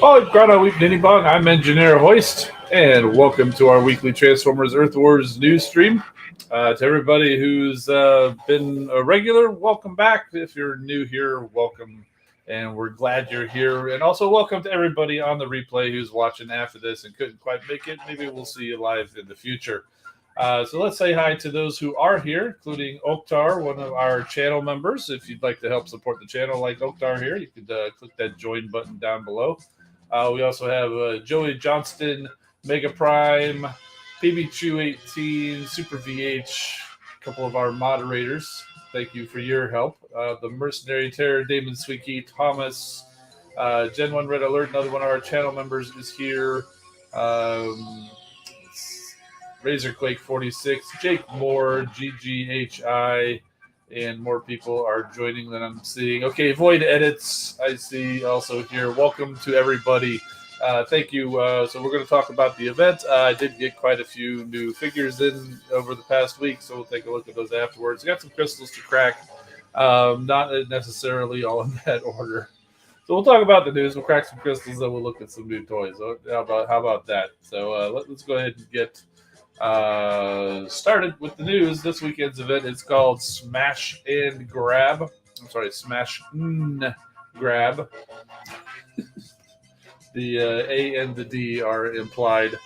Oh, Grotto Week Nitty Bong. I'm Engineer Hoist, and welcome to our weekly Transformers Earth Wars news stream. To everybody who's been a regular, welcome back. If you're new here, welcome, and we're glad you're here. And also, welcome to everybody on the replay who's watching after this and couldn't quite make it. Maybe we'll see you live in the future. So let's say hi to those who are here, including Oktar, one of our channel members. If you'd like to help support the channel like Oktar here, you could click that join button down below. We also have Joey Johnston, Mega Prime, PB218, Super VH, a couple of our moderators. Thank you for your help. The Mercenary Terror, Damon Sweeky, Thomas, Gen 1 Red Alert, another one of our channel members is here. Razorquake 46, Jake Moore, GGHI, and more people are joining than I'm seeing. Okay, Void Edits, I see also here. Welcome to everybody. Thank you. So we're going to talk about the event. I did get quite a few new figures in over the past week, so we'll take a look at those afterwards. Got some crystals to crack, not necessarily all in that order. So we'll talk about the news. We'll crack some crystals, then we'll look at some new toys. How about that? So let's go ahead and get started with the news. This weekend's event is called Smash and Grab. I'm sorry, Smash and Grab. The A and the D are implied.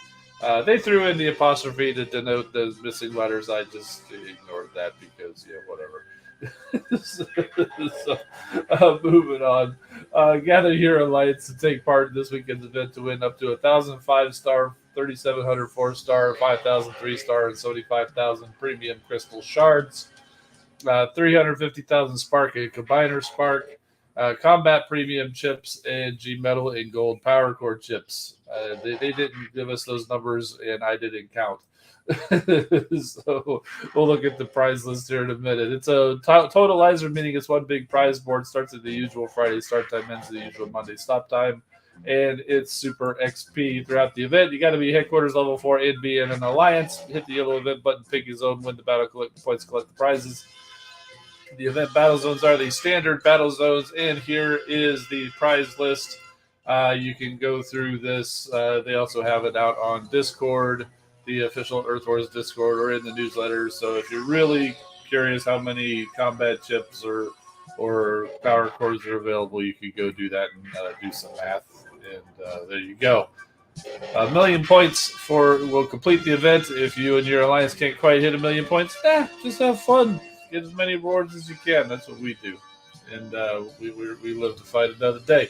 They threw in the apostrophe to denote the missing letters. I just ignored that because, yeah, whatever. so, moving on. Gather your alliance to take part in this weekend's event to win up to 1,000 5-star, 3,700 4-star, 5,000 3-star, and 75,000 premium crystal shards, 350,000 spark and combiner spark, combat premium chips, and G metal and gold power core chips. They didn't give us those numbers, and I didn't count. So we'll look at the prize list here in a minute. It's a totalizer, meaning it's one big prize board. Starts at the usual Friday start time, ends at the usual Monday stop time, and it's super XP throughout the event. You got to be headquarters level 4 and be in an alliance. Hit the yellow event button, pick your zone, win the battle, collect the points, collect the prizes. The event battle zones are the standard battle zones, and here is the prize list. You can go through this. They also have it out on Discord, the official Earth Wars Discord, or in the newsletter. So if you're really curious how many combat chips or power cores are available, you could go do that and do some math. And there you go. 1,000,000 points will complete the event. If you and your alliance can't quite hit 1,000,000 points, just have fun. Get as many rewards as you can. That's what we do. And we live to fight another day.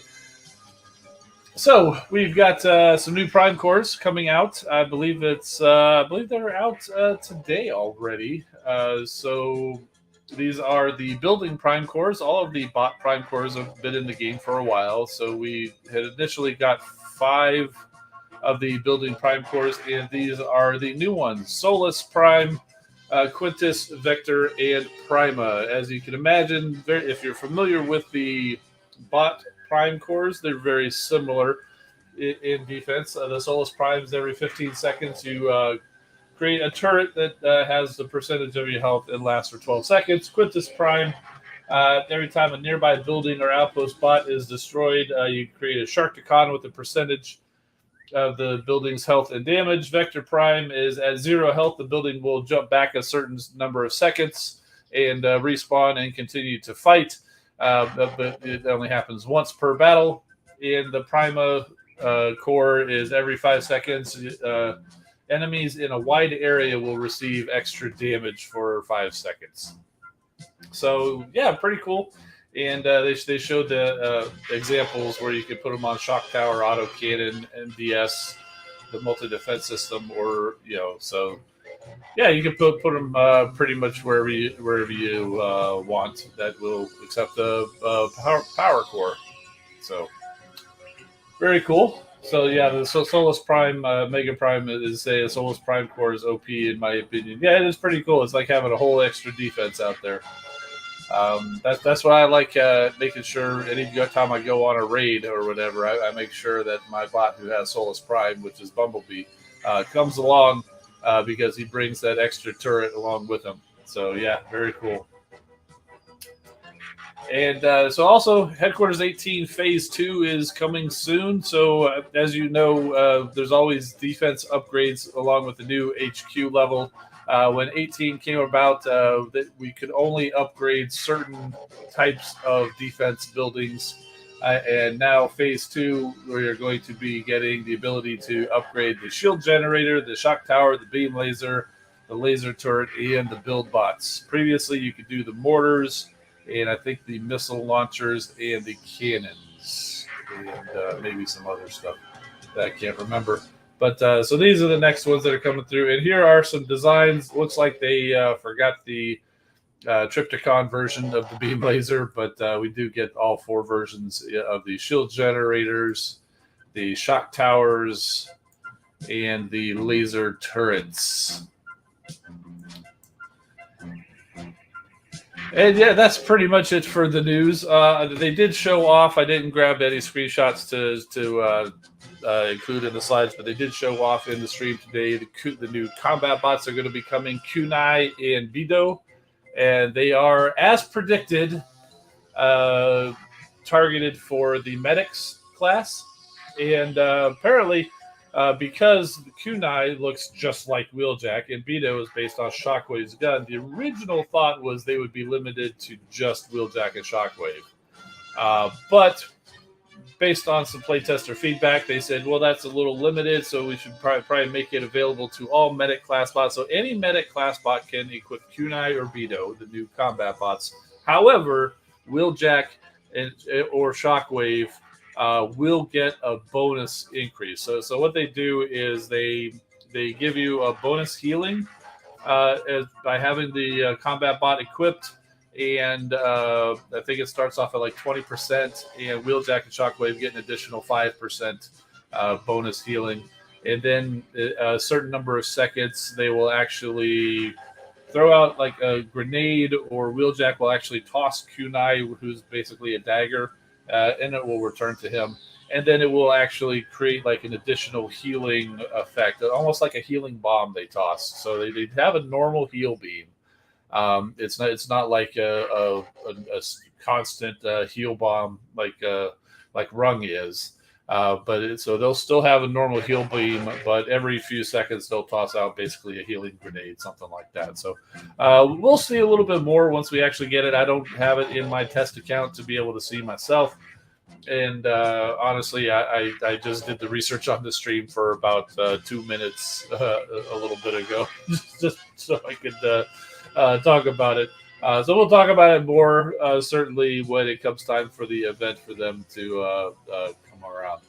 So we've got some new Prime cores coming out. I believe they're out today already. So these are the building Prime cores. All of the bot Prime cores have been in the game for a while. So we had initially got 5 of the building Prime cores, and these are the new ones: Solus Prime, Quintus, Vector, and Prima. As you can imagine, if you're familiar with the bot Prime cores, they're very similar in defense. The Solus Primes, every 15 seconds, you create a turret that has the percentage of your health and lasts for 12 seconds. Quintus Prime, every time a nearby building or outpost bot is destroyed, you create a Sharkticon with a percentage of the building's health and damage. Vector Prime is at 0 health. The building will jump back a certain number of seconds and respawn and continue to fight. But it only happens once per battle. And the Prima core is every 5 seconds. Enemies in a wide area will receive extra damage for 5 seconds. So, yeah, pretty cool. And they showed the examples where you could put them on Shock Tower, Autocannon, MDS, the multi-defense system, or, so yeah, you can put them pretty much wherever you want. That will accept the power core. So very cool. So yeah, the Solus Prime, Mega Prime is a Solus Prime core is OP in my opinion. Yeah, it is pretty cool. It's like having a whole extra defense out there. That's what I like, making sure any time I go on a raid or whatever, I make sure that my bot who has Solus Prime, which is Bumblebee, comes along because he brings that extra turret along with him. So yeah, very cool. And so also Headquarters 18 Phase 2 is coming soon. So as you know, there's always defense upgrades along with the new HQ level. When 18 came about, that we could only upgrade certain types of defense buildings. And now Phase 2, where you're going to be getting the ability to upgrade the shield generator, the shock tower, the beam laser, the laser turret, and the build bots. Previously, you could do the mortars, and I think the missile launchers and the cannons, and maybe some other stuff that I can't remember. But so these are the next ones that are coming through. And here are some designs. Looks like they forgot the Triptychon version of the beam laser, but we do get all 4 versions of the shield generators, the shock towers, and the laser turrets. And yeah, that's pretty much it for the news. They did show off. I didn't grab any screenshots to include in the slides, but they did show off in the stream today. The new combat bots are going to be coming, Kunai and Bido, and they are, as predicted, targeted for the medics class. And apparently, because Kunai looks just like Wheeljack and Bido is based on Shockwave's gun, the original thought was they would be limited to just Wheeljack and Shockwave. But based on some playtester feedback, they said, well, that's a little limited, so we should probably make it available to all medic class bots. So any medic class bot can equip Kunai or Beto, the new combat bots. However, Wheeljack or Shockwave will get a bonus increase. So what they do is they give you a bonus healing by having the combat bot equipped, and I think it starts off at like 20%, and Wheeljack and Shockwave get an additional 5% bonus healing, and then a certain number of seconds they will actually throw out like a grenade, or Wheeljack will actually toss Kunai, who's basically a dagger, and it will return to him. And then it will actually create like an additional healing effect, almost like a healing bomb they toss. So they have a normal heal beam. It's not like a constant heal bomb like Rung is. So they'll still have a normal heal beam, but every few seconds they'll toss out basically a healing grenade, something like that. So we'll see a little bit more once we actually get it. I don't have it in my test account to be able to see myself. And honestly, I just did the research on the stream for about 2 minutes a little bit ago, just so I could talk about it. So we'll talk about it more certainly when it comes time for the event for them to come around.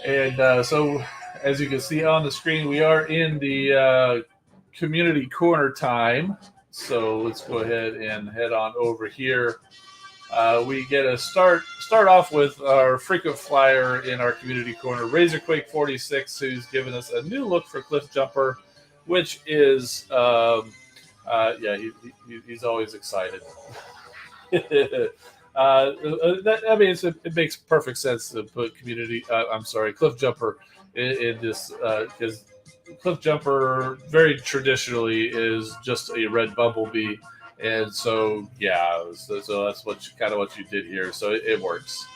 And so, as you can see on the screen, we are in the community corner time. So let's go ahead and head on over here. We get a start off with our frequent flyer in our community corner, Razorquake 46, who's given us a new look for Cliff Jumper, which is he's always excited. It makes perfect sense to put Cliff Jumper in this, because Cliff Jumper very traditionally is just a red bumblebee. And so that's what you did here. So it works.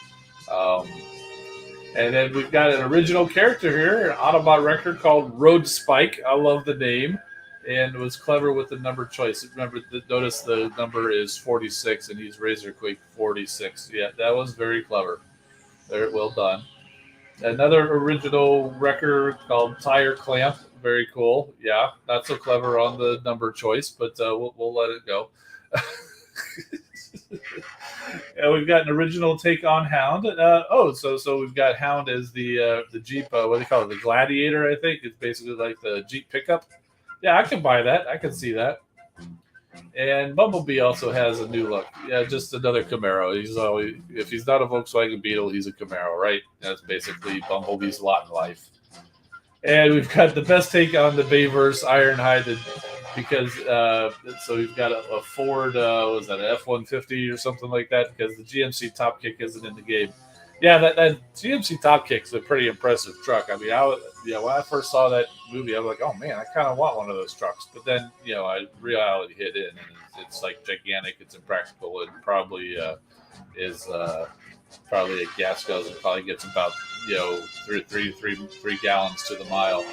And then we've got an original character here, an Autobot record called Road Spike. I love the name, and was clever with the number choice. Notice the number is 46, and he's Razorquake 46. Yeah, that was very clever. Very well done. Another original record called Tire Clamp. Very cool. Yeah, not so clever on the number choice, but we'll let it go. And we've got an original take on Hound. So we've got Hound as the Jeep. What do they call it? The Gladiator, I think. It's basically like the Jeep pickup. Yeah, I can buy that. I can see that. And Bumblebee also has a new look. Yeah, just another Camaro. If he's not a Volkswagen Beetle, he's a Camaro, right? That's basically Bumblebee's lot in life. And we've got the best take on the Bayverse Ironhide, because so we've got a Ford, was that an F-150 or something like that? Because the GMC Top Kick isn't in the game. Yeah, that GMC Top Kick's a pretty impressive truck. I mean, when I first saw that movie, I was like, oh man, I kind of want one of those trucks. But then, reality hit in, and it's like gigantic, it's impractical, and probably is probably a gas guzzler. Probably gets about 3 gallons to the mile.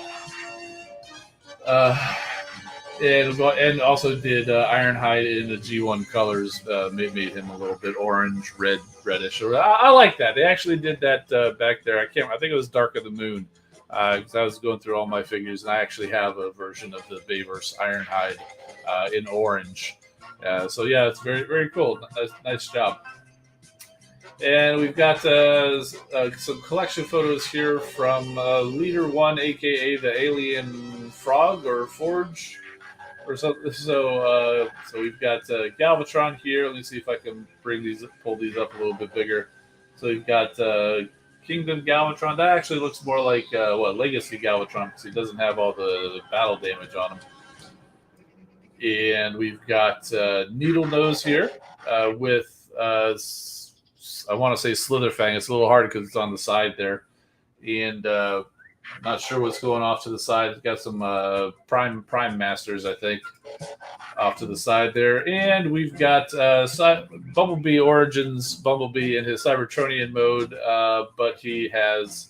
And also did Ironhide in the G1 colors. Made him a little bit orange, reddish. I like that. They actually did that back there. I think it was Dark of the Moon, because I was going through all my figures, and I actually have a version of the Bayverse Ironhide in orange. So yeah, it's very, very cool. Nice job. And we've got some collection photos here from Leader 1, a.k.a. the Alien Frog or Forge or something. So we've got Galvatron here. Let me see if I can pull these up a little bit bigger. So we've got Kingdom Galvatron. That actually looks more like Legacy Galvatron, because he doesn't have all the battle damage on him. And we've got Needle Nose here with... I want to say Slitherfang. It's a little hard because it's on the side there. And not sure what's going off to the side. It's got some Prime Masters, I think, off to the side there. And we've got Bumblebee Origins, Bumblebee in his Cybertronian mode, but he has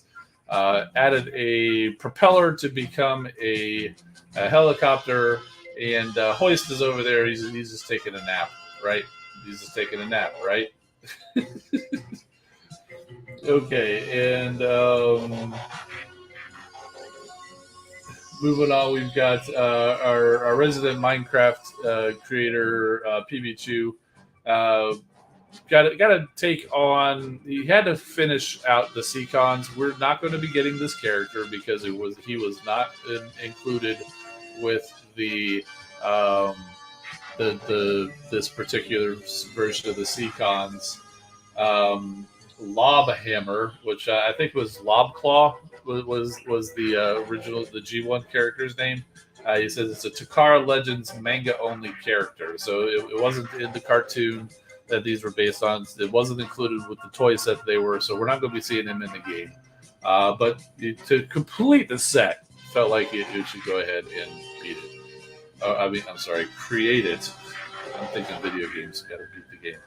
added a propeller to become a helicopter. And Hoist is over there. He's just taking a nap, right? He's just taking a nap, right? Okay, and moving on, we've got our resident Minecraft creator, PB2. Uh, got to take on. He had to finish out the Seacons. We're not going to be getting this character because he was not included with um, the this particular version of the Seacons. Lob Hammer, which I think was Lobclaw, was the original the G1 character's name. He says it's a Takara Legends manga only character, so it wasn't in the cartoon that these were based on. It wasn't included with the toy set they were, so we're not going to be seeing him in the game. But to complete the set, felt like you should go ahead and beat it. I'm sorry, create it. I'm thinking video games. Got to beat the game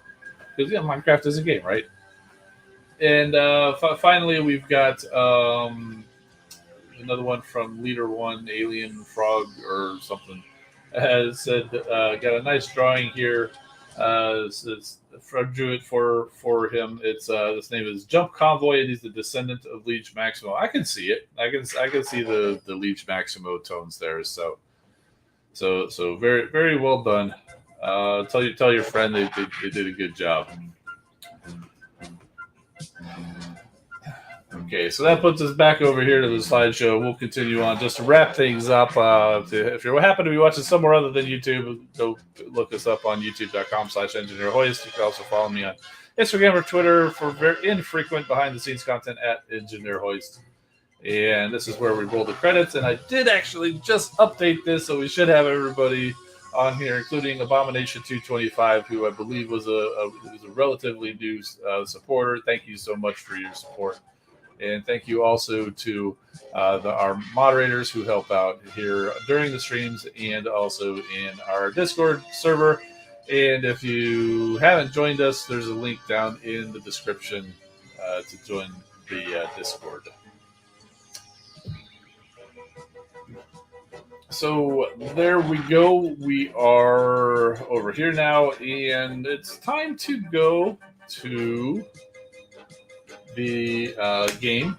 because Minecraft is a game, right? And finally, we've got another one from Leader One, Alien Frog or something. Has said, got a nice drawing here. It's Fred drew it for him. It's this name is Jump Convoy, and he's the descendant of Liege Maximo. I can see it. I can see the Liege Maximo tones there. So very very well done. Tell your friend they did a good job. Okay, so that puts us back over here to the slideshow. We'll continue on just to wrap things up. If you happen to be watching somewhere other than YouTube, go look us up on youtube.com/engineerhoist. You can also follow me on Instagram or Twitter for very infrequent behind-the-scenes content at engineerhoist. And this is where we roll the credits. And I did actually just update this, so we should have everybody on here, including Abomination 225, who I believe was a relatively new supporter. Thank you so much for your support. And thank you also to our moderators who help out here during the streams and also in our Discord server. And if you haven't joined us, there's a link down in the description to join the Discord. So there we go. We are over here now, and it's time to go to the game.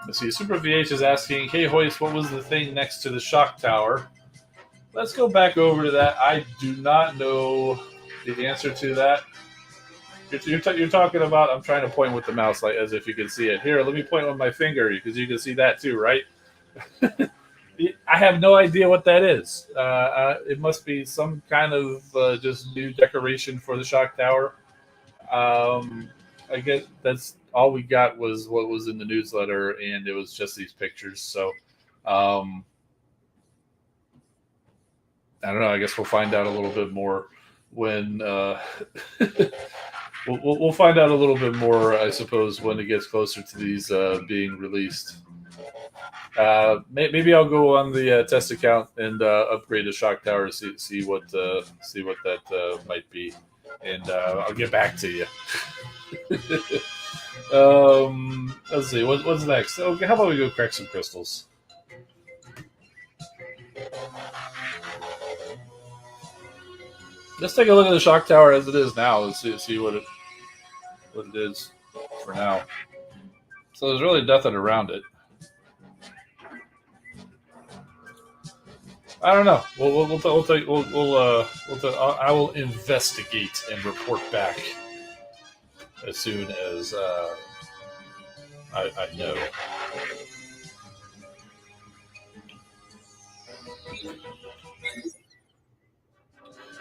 Let's see. Super VH is asking, "Hey Hoist, what was the thing next to the shock tower?" Let's go back over to that. I do not know the answer to that. You're talking about. I'm trying to point with the mouse, like as if you can see it. Here, let me point with my finger because you can see that too, right? I have no idea what that is. It must be some kind of just new decoration for the shock tower. I guess that's all we got was what was in the newsletter, and it was just these pictures. So I don't know. I guess we'll find out a little bit more when we'll find out a little bit more, I suppose, when it gets closer to these being released. Maybe I'll go on the test account and upgrade the shock tower to see what that might be, and I'll get back to you. Let's see what's next. Okay, how about we go crack some crystals? Let's take a look at the shock tower as it is now and see what it is for now. So there's really nothing around it. I don't know. I will investigate and report back as soon as I know.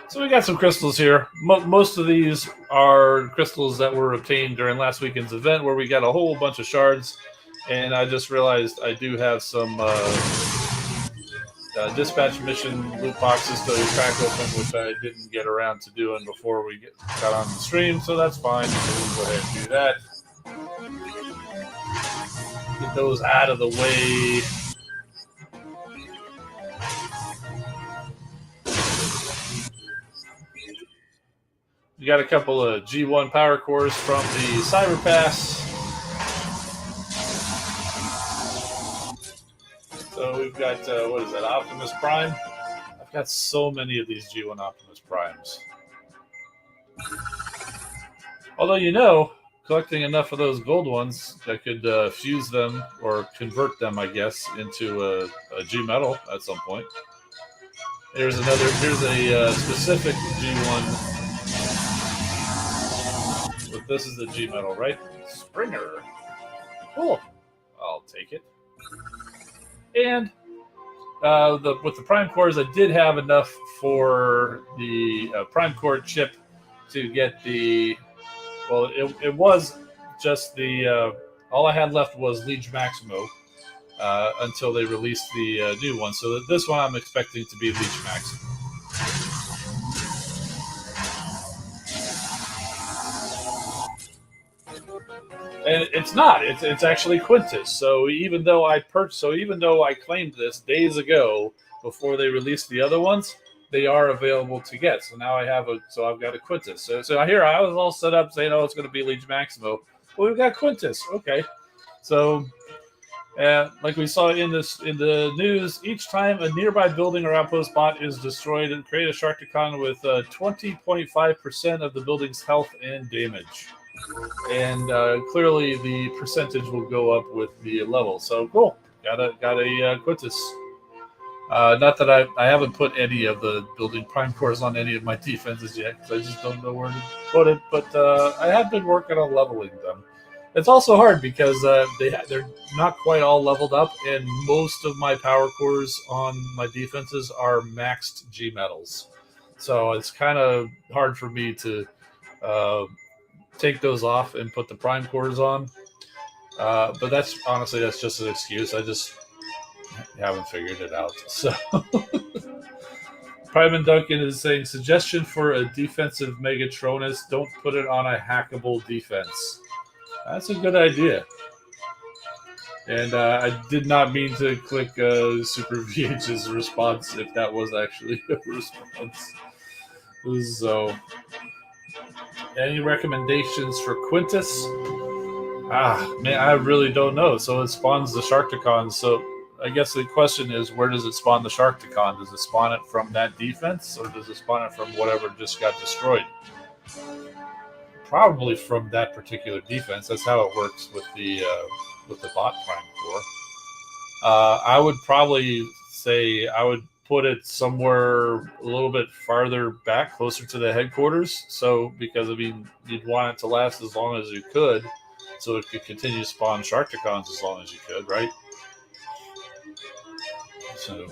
So we got some crystals here. Most of these are crystals that were obtained during last weekend's event, where we got a whole bunch of shards. And I just realized I do have some dispatch mission loot boxes to crack open, which I didn't get around to doing before we got on the stream, so that's fine. So we'll go ahead and do that. Get those out of the way. We got a couple of G1 power cores from the Cyber Pass. So we've got, what is that, Optimus Prime? I've got so many of these G1 Optimus Primes. Although, collecting enough of those gold ones, I could fuse them or convert them, I guess, into a G metal at some point. Here's a specific G1. But this is a G metal, right? Springer. Cool. I'll take it. And with the prime cores, I did have enough for the prime core chip to get the. Well, it was just the. All I had left was Liege Maximo until they released the new one. So this one I'm expecting to be Liege Maximo. And it's not. It's actually Quintus. So even though I claimed this days ago before they released the other ones, they are available to get. So now I've got a Quintus. So here I was all set up saying, oh, it's going to be Liege Maximo. Well, we've got Quintus. Okay. So like we saw in the news, each time a nearby building or outpost bot is destroyed, and create a Sharkticon with 20.5% of the building's health and damage. And clearly the percentage will go up with the level. So cool. Got a Quintus. Not that I haven't put any of the building prime cores on any of my defenses yet, because I just don't know where to put it. But I have been working on leveling them. It's also hard because they're not quite all leveled up, and most of my power cores on my defenses are maxed G metals. So it's kind of hard for me to take those off and put the prime cores on. But that's just an excuse. I just haven't figured it out. So Prime and Duncan is saying, suggestion for a defensive Megatronus: don't put it on a hackable defense. That's a good idea. And I did not mean to click Super VH's response if that was actually a response. So, any recommendations for Quintus? Man, I really don't know. So it spawns the Sharkticon. So I guess the question is, where does it spawn the Sharkticon? Does it spawn it from that defense, or does it spawn it from whatever just got destroyed? Probably from that particular defense. That's how it works with the bot prime core. I would probably say I would put it somewhere a little bit farther back, closer to the headquarters. So, because you'd want it to last as long as you could, so it could continue to spawn Sharkticons as long as you could, right? So,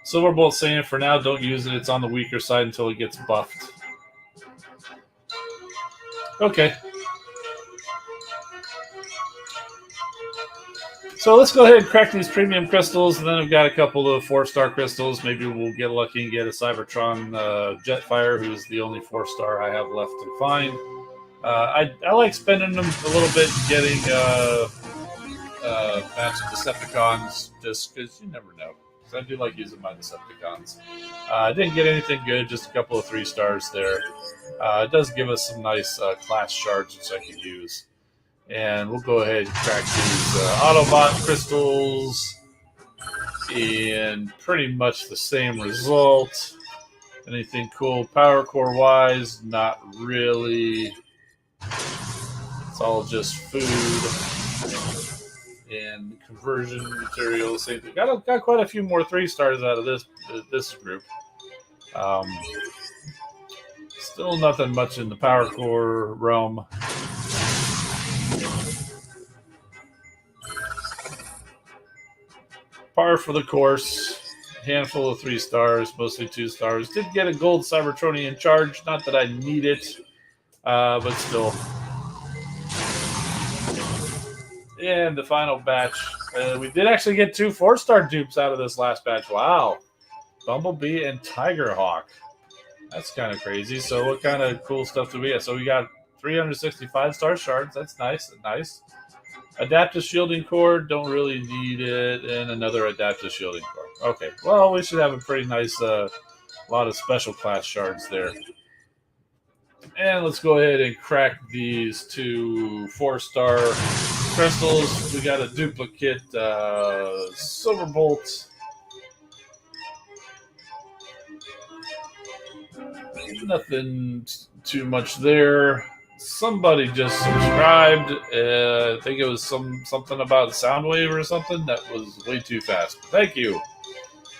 Silverbolt saying, for now, don't use it. It's on the weaker side until it gets buffed. Okay. So let's go ahead and crack these premium crystals, and then I've got a couple of 4-star crystals. Maybe we'll get lucky and get a Cybertron Jetfire, who's the only 4-star I have left to find. I like spending them a little bit and getting matched Decepticons, just because you never know. Because I do like using my Decepticons. I didn't get anything good, just a couple of 3-stars there. It does give us some nice class shards, which I can use. And we'll go ahead and crack these Autobot crystals. And pretty much the same result. Anything cool power core wise? Not really. It's all just food and conversion materials. Got quite a few more 3-stars out of this group. Still nothing much in the power core realm. Par for the course. Handful of 3-stars, mostly 2-stars. Did get a gold Cybertronian charge. Not that I need it, but still. And the final batch. We did actually get 2 4-star dupes out of this last batch. Wow. Bumblebee and Tigerhawk. That's kind of crazy. So what kind of cool stuff do we have? So we got 365-star shards. That's nice. Nice. Adaptive shielding core, don't really need it, and another adaptive shielding core. Okay, well, we should have a pretty nice lot of special class shards there. And let's go ahead and crack these 2 4-star crystals. We got a duplicate Silverbolt. Nothing too much there. Somebody just subscribed. I think it was something about Soundwave or something that was way too fast. Thank you,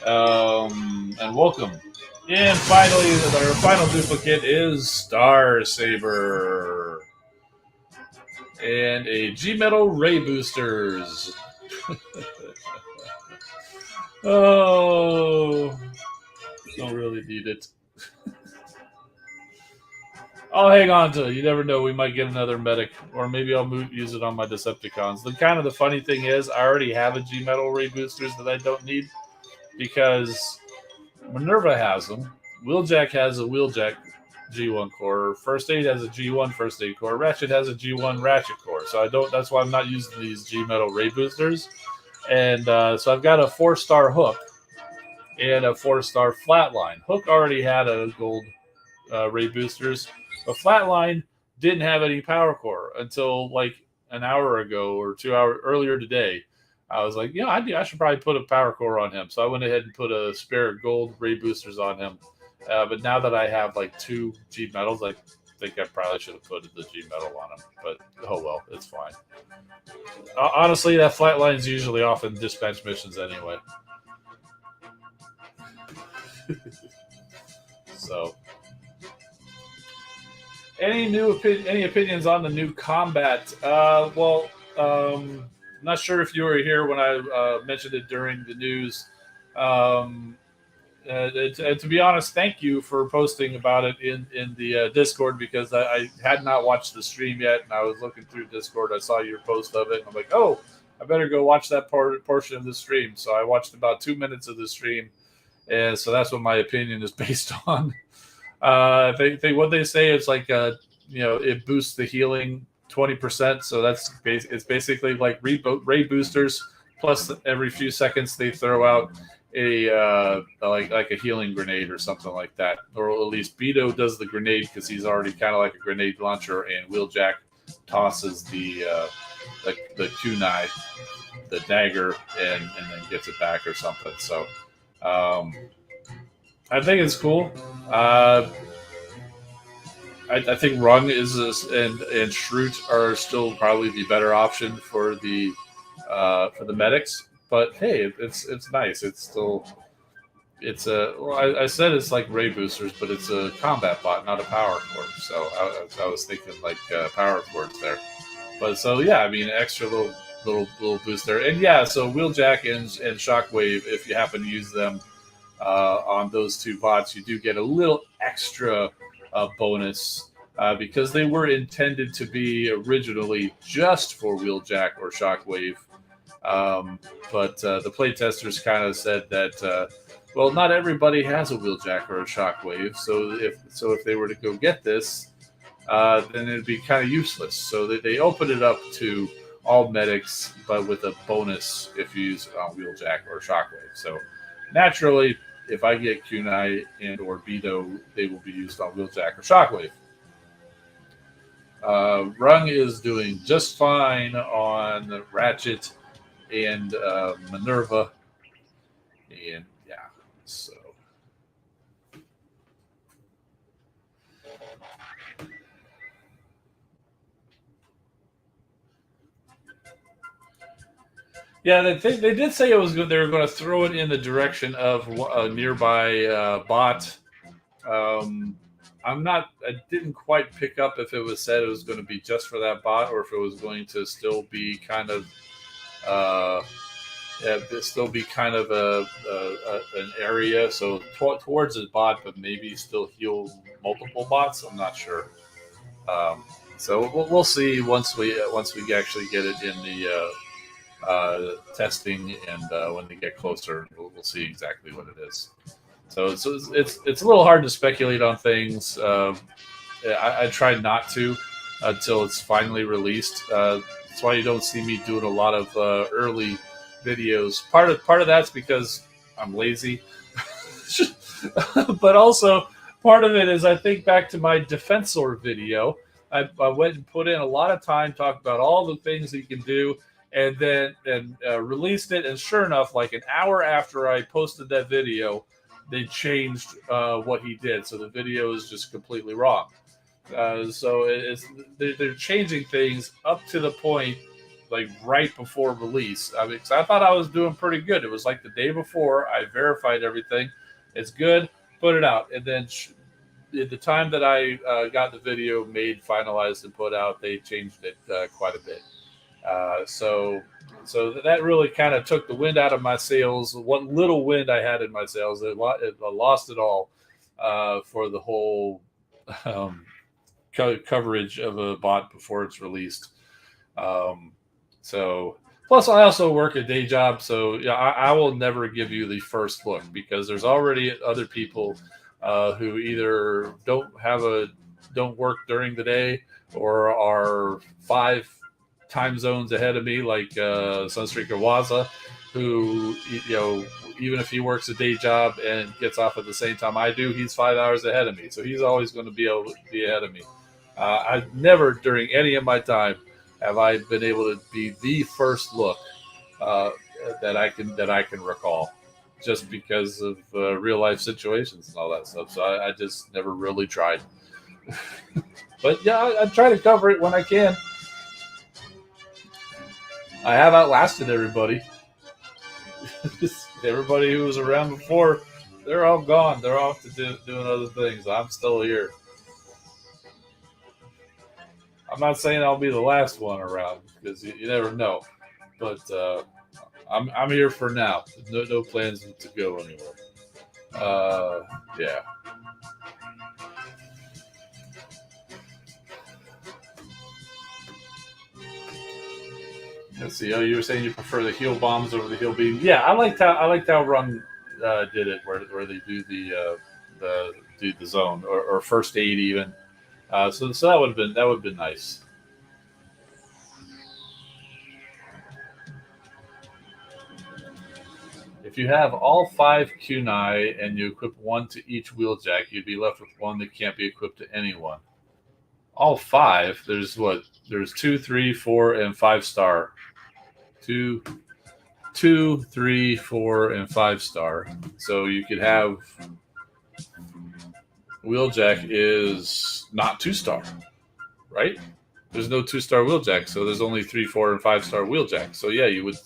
and welcome. And finally, our final duplicate is Star Saber and a G Metal Ray Boosters. Oh, don't really need it. I'll hang on to it. You never know. We might get another medic, or maybe I'll use it on my Decepticons. The funny thing is, I already have a G Metal Ray Boosters that I don't need because Minerva has them. Wheeljack has a Wheeljack G1 core. First Aid has a G1 First Aid core. Ratchet has a G1 Ratchet core. So I don't. That's why I'm not using these G Metal Ray Boosters. And so I've got a 4-star Hook and a 4-star Flatline. Hook already had a gold Ray Boosters. But Flatline didn't have any power core until like an hour ago or 2 hours earlier today. I was like, I should probably put a power core on him. So I went ahead and put a spare gold Ray Boosters on him. But now that I have like 2 G Metals, I think I probably should have put the G Metal on him. But oh well, it's fine. Honestly, that Flatline is usually off in dispatch missions anyway. So, any opinions on the new combat? Not sure if you were here when I mentioned it during the news. To be honest, thank you for posting about it in the Discord because I had not watched the stream yet, and I was looking through Discord. I saw your post of it, and I'm like, oh, I better go watch that portion of the stream. So I watched about 2 minutes of the stream, and so that's what my opinion is based on. What they say is like it boosts the healing 20%. So it's basically like Ray Boosters plus every few seconds they throw out a like a healing grenade or something like that, or at least Beto does the grenade because he's already kind of like a grenade launcher, and Wheeljack tosses the kunai, the dagger, and then gets it back or something. So I think it's cool. I think Rung and Shroot are still probably the better option for the medics. But hey, it's nice. I said it's like Ray Boosters, but it's a combat bot, not a power cord. So I was thinking like power cords there. But so yeah, I mean extra little booster, and yeah, so Wheeljack and Shockwave, if you happen to use them on those 2 bots, you do get a little extra bonus because they were intended to be originally just for Wheeljack or Shockwave. But the playtesters kind of said that, not everybody has a Wheeljack or a Shockwave. So if they were to go get this, then it'd be kind of useless. So they opened it up to all medics, but with a bonus if you use Wheeljack or Shockwave. So naturally, if I get Kunai and or Beto, they will be used on Wheeljack or Shockwave. Rung is doing just fine on Ratchet and Minerva, and yeah, so yeah, they did say it was good. They were going to throw it in the direction of a nearby bot. I didn't quite pick up if it was said it was going to be just for that bot or if it was going to still be kind of an area, so towards his bot, but maybe still heal multiple bots. I'm not sure. So we'll see once we actually get it in the testing, and when they get closer, we'll see exactly what it is. So it's a little hard to speculate on things. I try not to until it's finally released. That's why you don't see me doing a lot of early videos. Part of that's because I'm lazy, but also part of it is I think back to my Defensor video. I went and put in a lot of time, talked about all the things that you can do, and then released it. And sure enough, like an hour after I posted that video, they changed what he did. So the video is just completely wrong. So they're changing things up to the point like right before release. I mean, 'cause I thought I was doing pretty good. It was like the day before. I verified everything. It's good. Put it out, and then at the time that I got the video made, finalized, and put out, they changed it quite a bit. So that really kind of took the wind out of my sails. What little wind I had in my sails, I lost it all for the whole um, coverage of a bot before it's released. Um, so plus, I also work a day job, so yeah, I will never give you the first look because there's already other people who either don't work during the day or are 5 time zones ahead of me, like Sunstreaker Waza, who even if he works a day job and gets off at the same time I do, he's 5 hours ahead of me, so he's always going to be able to be ahead of me. I've never during any of my time have I been able to be the first look uh, that I can recall, just because of real life situations and all that stuff. So I just never really tried. But yeah, I try to cover it when I can. I have outlasted everybody. Everybody who was around before, they're all gone. They're off to doing other things. I'm still here. I'm not saying I'll be the last one around because you never know, but I'm here for now. No plans to go anywhere. Yeah. Let's see. Oh, you were saying you prefer the heel bombs over the heel beam. Yeah, I liked how Run did it, where they do the zone or first aid even. So that would have been nice. If you have all 5 kunai and you equip one to each wheeljack, you'd be left with one that can't be equipped to anyone. All 5. There's what? There's 2, 3, 4, and 5 star. Two, 2, 3, 4, and 5 star. So you could have wheeljack is not 2 star, right? There's no 2 star wheeljack, so there's only 3, 4, and 5 star wheeljack. So yeah, you would.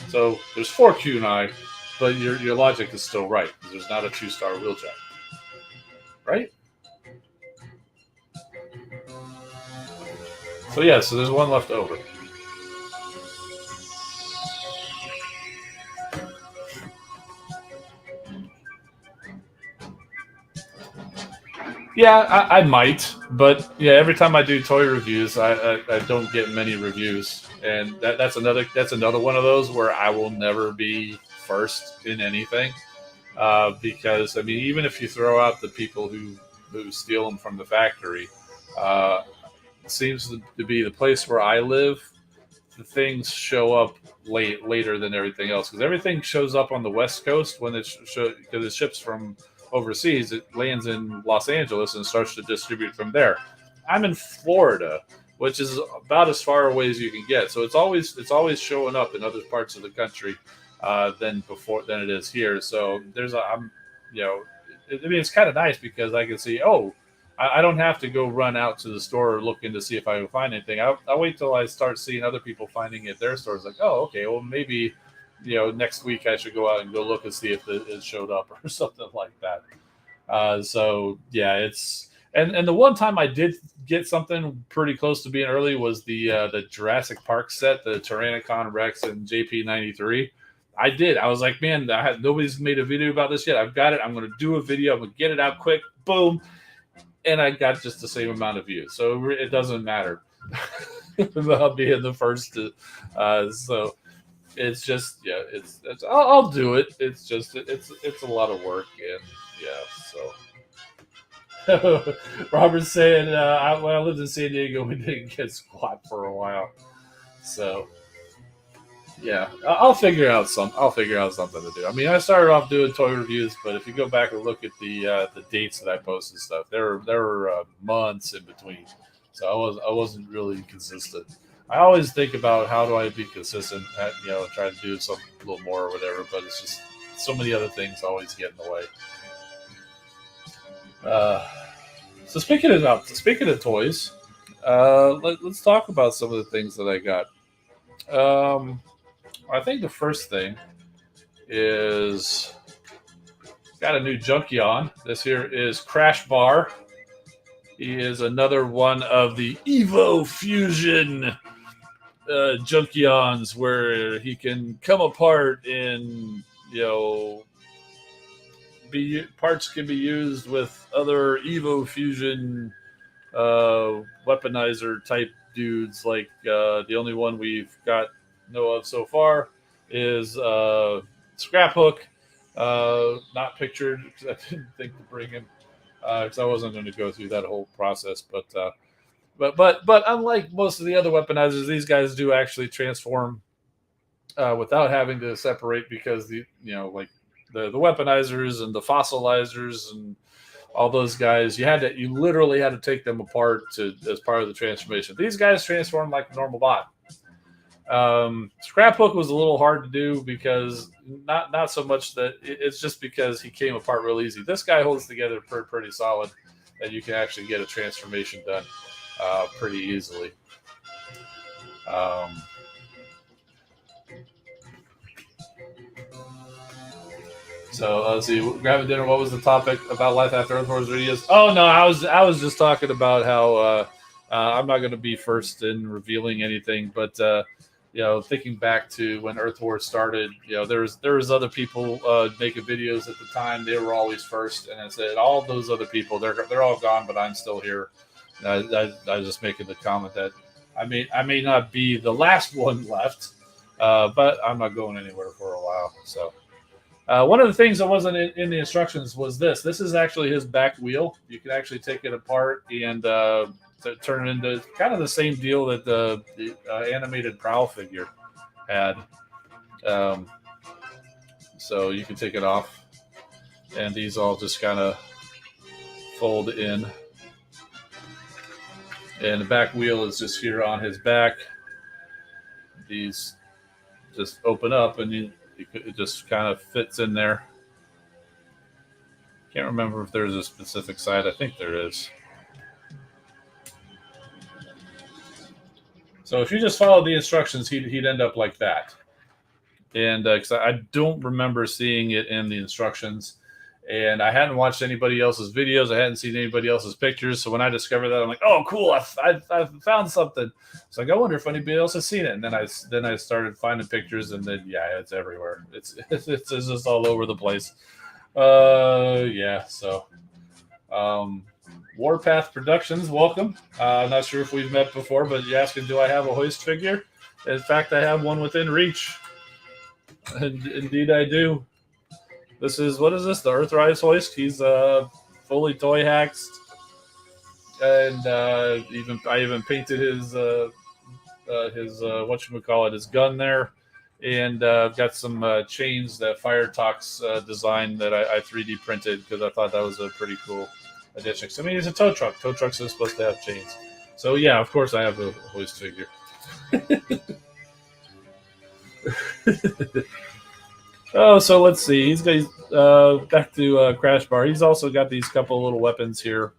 So there's 4 kunai, but your logic is still right. There's not a 2 star wheeljack, right? So yeah, so there's one left over. Yeah, I might, but yeah, every time I do toy reviews, I don't get many reviews, and that's another one of those where I will never be first in anything, because I mean, even if you throw out the people who steal them from the factory, uh, it seems to be the place where I live. The things show up later than everything else because everything shows up on the West Coast when because it ships from overseas. It lands in Los Angeles and starts to distribute from there. I'm in Florida, which is about as far away as you can get. So it's always showing up in other parts of the country than it is here. So I'm you know I mean it's kind of nice because I can see I don't have to go run out to the store looking to see if I can find anything. I'll wait till I start seeing other people finding it at their stores. Like, oh, okay, well maybe next week I should go out and go look and see if it showed up or something like that. So yeah, and the one time I did get something pretty close to being early was the Jurassic Park set, the Tyrannicon Rex and JP93. I did. I was like, man, nobody's made a video about this yet. I've got it. I'm going to do a video. I'm going to get it out quick. Boom. And I got just the same amount of views. So it doesn't matter about being the first to. So it's just, yeah, I'll do it. It's just, it's a lot of work. And yeah, so. Robert's saying, when I lived in San Diego, we didn't get squat for a while. So. Yeah, I'll figure out something to do. I mean, I started off doing toy reviews, but if you go back and look at the dates that I posted stuff, there were months in between, so I wasn't really consistent. I always think about how do I be consistent, try to do something a little more or whatever, but it's just so many other things always get in the way. Uh, So speaking of toys, let's talk about some of the things that I got. Um, I think the first thing is got a new junkie on. This here is Crash Bar. He is another one of the Evo Fusion Junkions, where he can come apart and be parts can be used with other Evo Fusion weaponizer type dudes. Like the only one we've got know of so far is Scraphook. Not pictured because I didn't think to bring him because I wasn't going to go through that whole process. But unlike most of the other weaponizers, these guys do actually transform without having to separate, because like the weaponizers and the fossilizers and all those guys, you literally had to take them apart as part of the transformation. These guys transform like a normal bot. Scraphook was a little hard to do because not so much that it's just because he came apart real easy. This guy holds together pretty solid, and you can actually get a transformation done pretty easily. So let's see. Grabbing dinner. What was the topic about life after Earth Wars videos? Oh no, I was just talking about how I'm not going to be first in revealing anything, but thinking back to when Earth Wars started, there was other people making videos at the time. They were always first, and I said all those other people they're all gone, but I'm still here. I was just making the comment that I may not be the last one left, but I'm not going anywhere for a while. So. One of the things that wasn't in the instructions was this. This is actually his back wheel. You can actually take it apart and turn it into kind of the same deal that the animated Prowl figure had. So you can take it off, and these all just kind of fold in. And the back wheel is just here on his back. These just open up, and it just kind of fits in there. Can't remember if there's a specific side. I think there is. So if you just follow the instructions, he'd end up like that. And because I don't remember seeing it in the instructions, and I hadn't watched anybody else's videos, I hadn't seen anybody else's pictures. So when I discovered that, I'm like, oh, cool! I found something. It's like I wonder if anybody else has seen it. And then I started finding pictures, and then it's everywhere. It's just all over the place. Yeah. So, Warpath Productions, welcome. I'm not sure if we've met before, but you're asking, do I have a Hoist figure? In fact, I have one within reach. Indeed, I do. What is this? The Earthrise Hoist. He's fully toy hacked, and I even painted his whatchamacallit, his gun there, and got some chains that FireTalks designed that I 3D printed because I thought that was a pretty cool addition. I mean, it's a tow truck. Tow trucks are supposed to have chains. So yeah, of course I have a Hoist figure. Oh, so let's see. He's got back to Crash Bar. He's also got these couple little weapons here,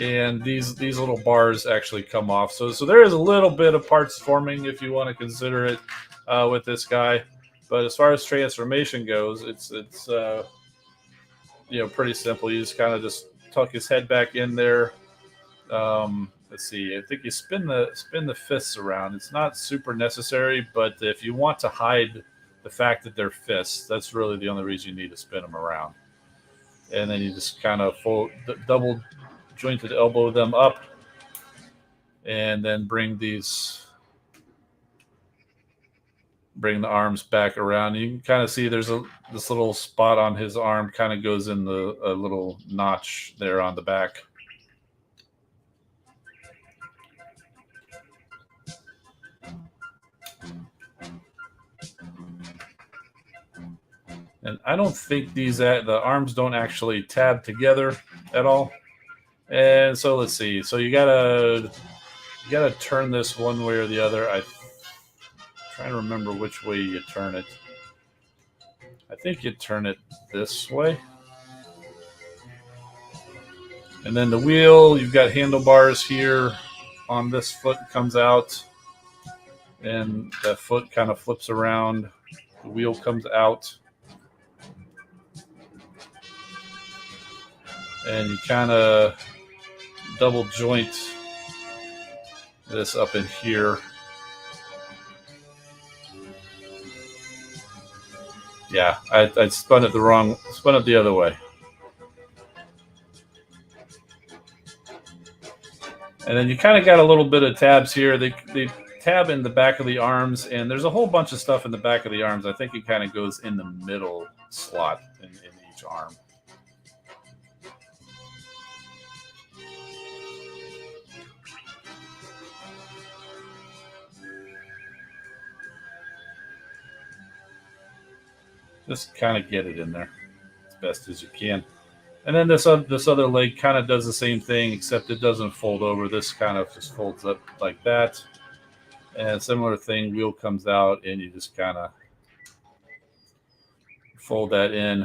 and these little bars actually come off. So there is a little bit of parts forming if you want to consider it with this guy. But as far as transformation goes, it's pretty simple. You just kind of just tuck his head back in there. Let's see. I think you spin the fists around. It's not super necessary, but if you want to hide the fact that they're fists, that's really the only reason you need to spin them around. And then you just kind of double jointed elbow them up, and then bring the arms back around. You can kind of see there's this little spot on his arm, kind of goes in a little notch there on the back. And I don't think the arms don't actually tab together at all. And so let's see. So you gotta turn this one way or the other. I'm trying to remember which way you turn it. I think you turn it this way. And then the wheel, you've got handlebars here on this foot, comes out, and that foot kind of flips around. The wheel comes out, and you kind of double joint this up in here. Yeah, I spun it the other way. And then you kind of got a little bit of tabs here. They tab in the back of the arms, and there's a whole bunch of stuff in the back of the arms. I think it kind of goes in the middle slot in each arm. Just kind of get it in there as best as you can. And then this other leg kind of does the same thing, except it doesn't fold over. This kind of just folds up like that. And similar thing, wheel comes out, and you just kind of fold that in,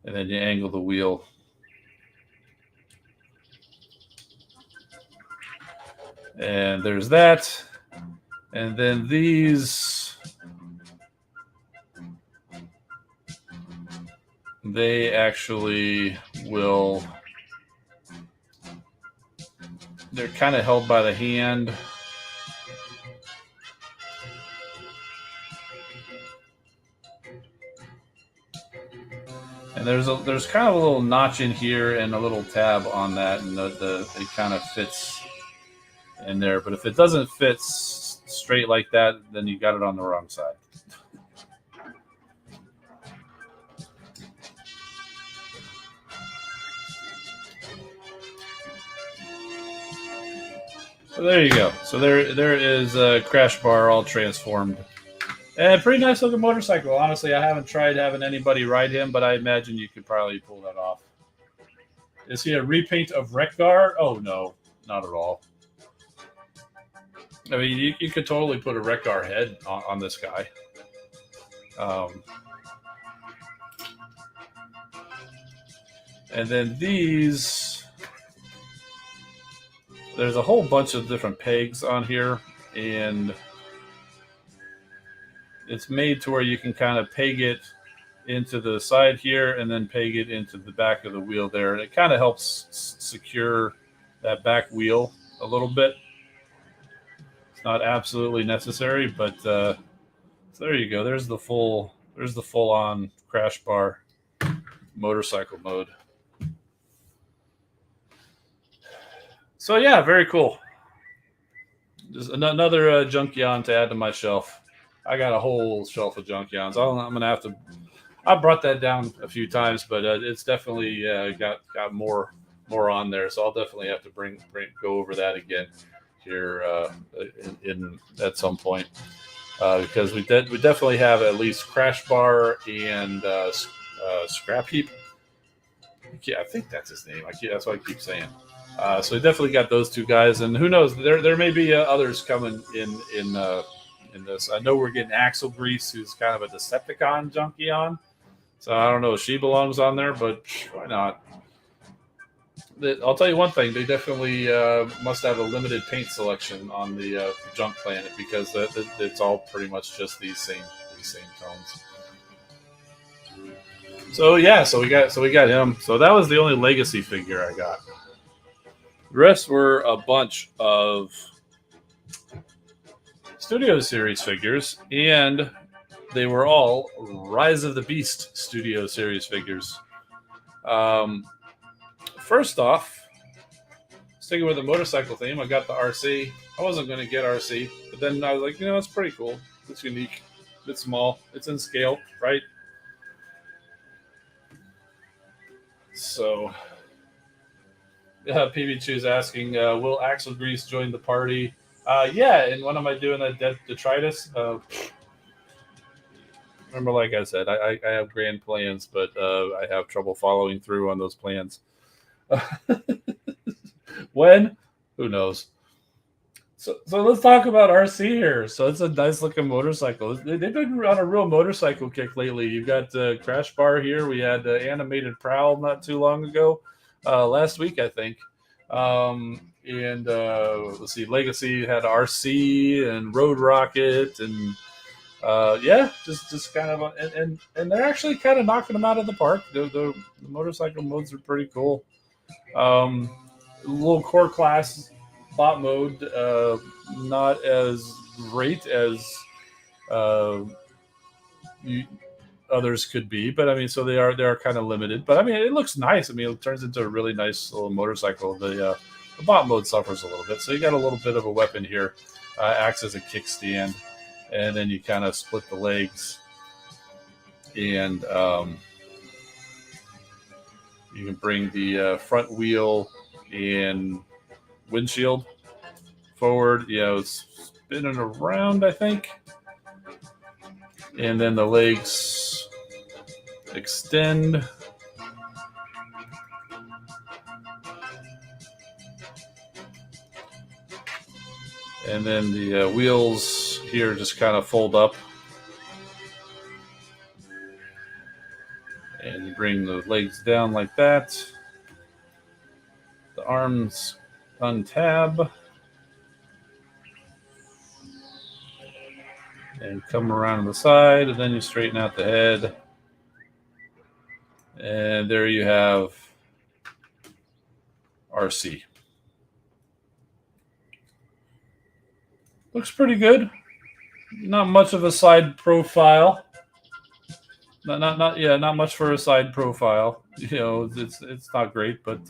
and then you angle the wheel. And there's that. And then these, they actually will, they're kind of held by the hand. And there's kind of a little notch in here and a little tab on that, and it kind of fits in there. But if it doesn't fit straight like that, then you got it on the wrong side. So there you go. So there is a crash bar all transformed. And pretty nice looking motorcycle. Honestly, I haven't tried having anybody ride him, but I imagine you could probably pull that off. Is he a repaint of Wreck-Gar? Oh, no, not at all. I mean, you could totally put a Wreck-Gar head on this guy. And then these, there's a whole bunch of different pegs on here, and it's made to where you can kind of peg it into the side here and then peg it into the back of the wheel there. And it kind of helps secure that back wheel a little bit. It's not absolutely necessary, but so there you go. There's the full on crash bar motorcycle mode. So yeah, very cool. Just another Junkion to add to my shelf. I got a whole shelf of Junkions. I'm gonna have to. I brought that down a few times, but it's definitely got more on there. So I'll definitely have to go over that again here in at some point because we definitely have at least Crash Bar and Scrap Heap. Yeah, I think that's his name. That's what I keep saying. So we definitely got those two guys, and who knows? There may be others coming in this. I know we're getting Axle Grease, who's kind of a Decepticon Junkion. So I don't know if she belongs on there, but why not? I'll tell you one thing: they definitely must have a limited paint selection on the Junk Planet because it's all pretty much just these same tones. So yeah, so we got him. So that was the only Legacy figure I got. The rest were a bunch of Studio Series figures, and they were all Rise of the Beast Studio Series figures. First off, sticking with the motorcycle theme, I got the RC. I wasn't going to get RC, but then I was like, it's pretty cool. It's unique. It's small. It's in scale, right? So, PB2's asking, will Axle Grease join the party? Yeah, and when am I doing that detritus? Remember, like I said, I have grand plans, but I have trouble following through on those plans. When? Who knows? So let's talk about RC here. So it's a nice looking motorcycle. They've been on a real motorcycle kick lately. You've got Crash Bar here. We had Animated Prowl not too long ago. last week, I think. And let's see, Legacy had RC and Road Rocket, and yeah, just kind of, and they're actually kind of knocking them out of the park. The motorcycle modes are pretty cool. Um, Little core class bot mode, not as great as uh, you, others could be, but I mean, so they are kind of limited. But I mean, it looks nice. I mean, it turns into a really nice little motorcycle. The bot mode suffers a little bit, so you got a little bit of a weapon here. Acts as a kickstand, and then you kind of split the legs, and you can bring the front wheel and windshield forward. It's spinning around, I think, and then the legs extend. And then the wheels here just kind of fold up. And you bring the legs down like that. The arms untab. And come around to the side, and then you straighten out the head. And there you have RC. Looks pretty good. Not much of a side profile. Not much for a side profile. It's not great, but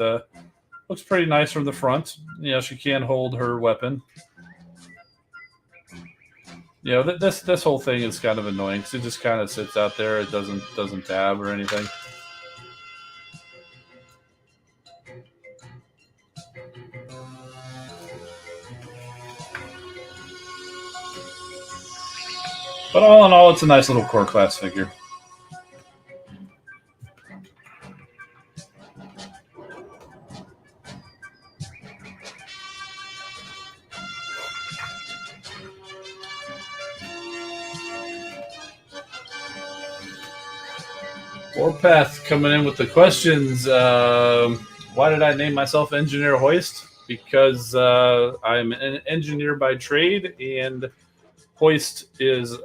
looks pretty nice from the front. She can hold her weapon. This whole thing is kind of annoying because it just kind of sits out there. It doesn't tab or anything. But all in all, it's a nice little core class figure. Warpath coming in with the questions. Why did I name myself Engineer Hoist? Because I'm an engineer by trade, and Hoist is,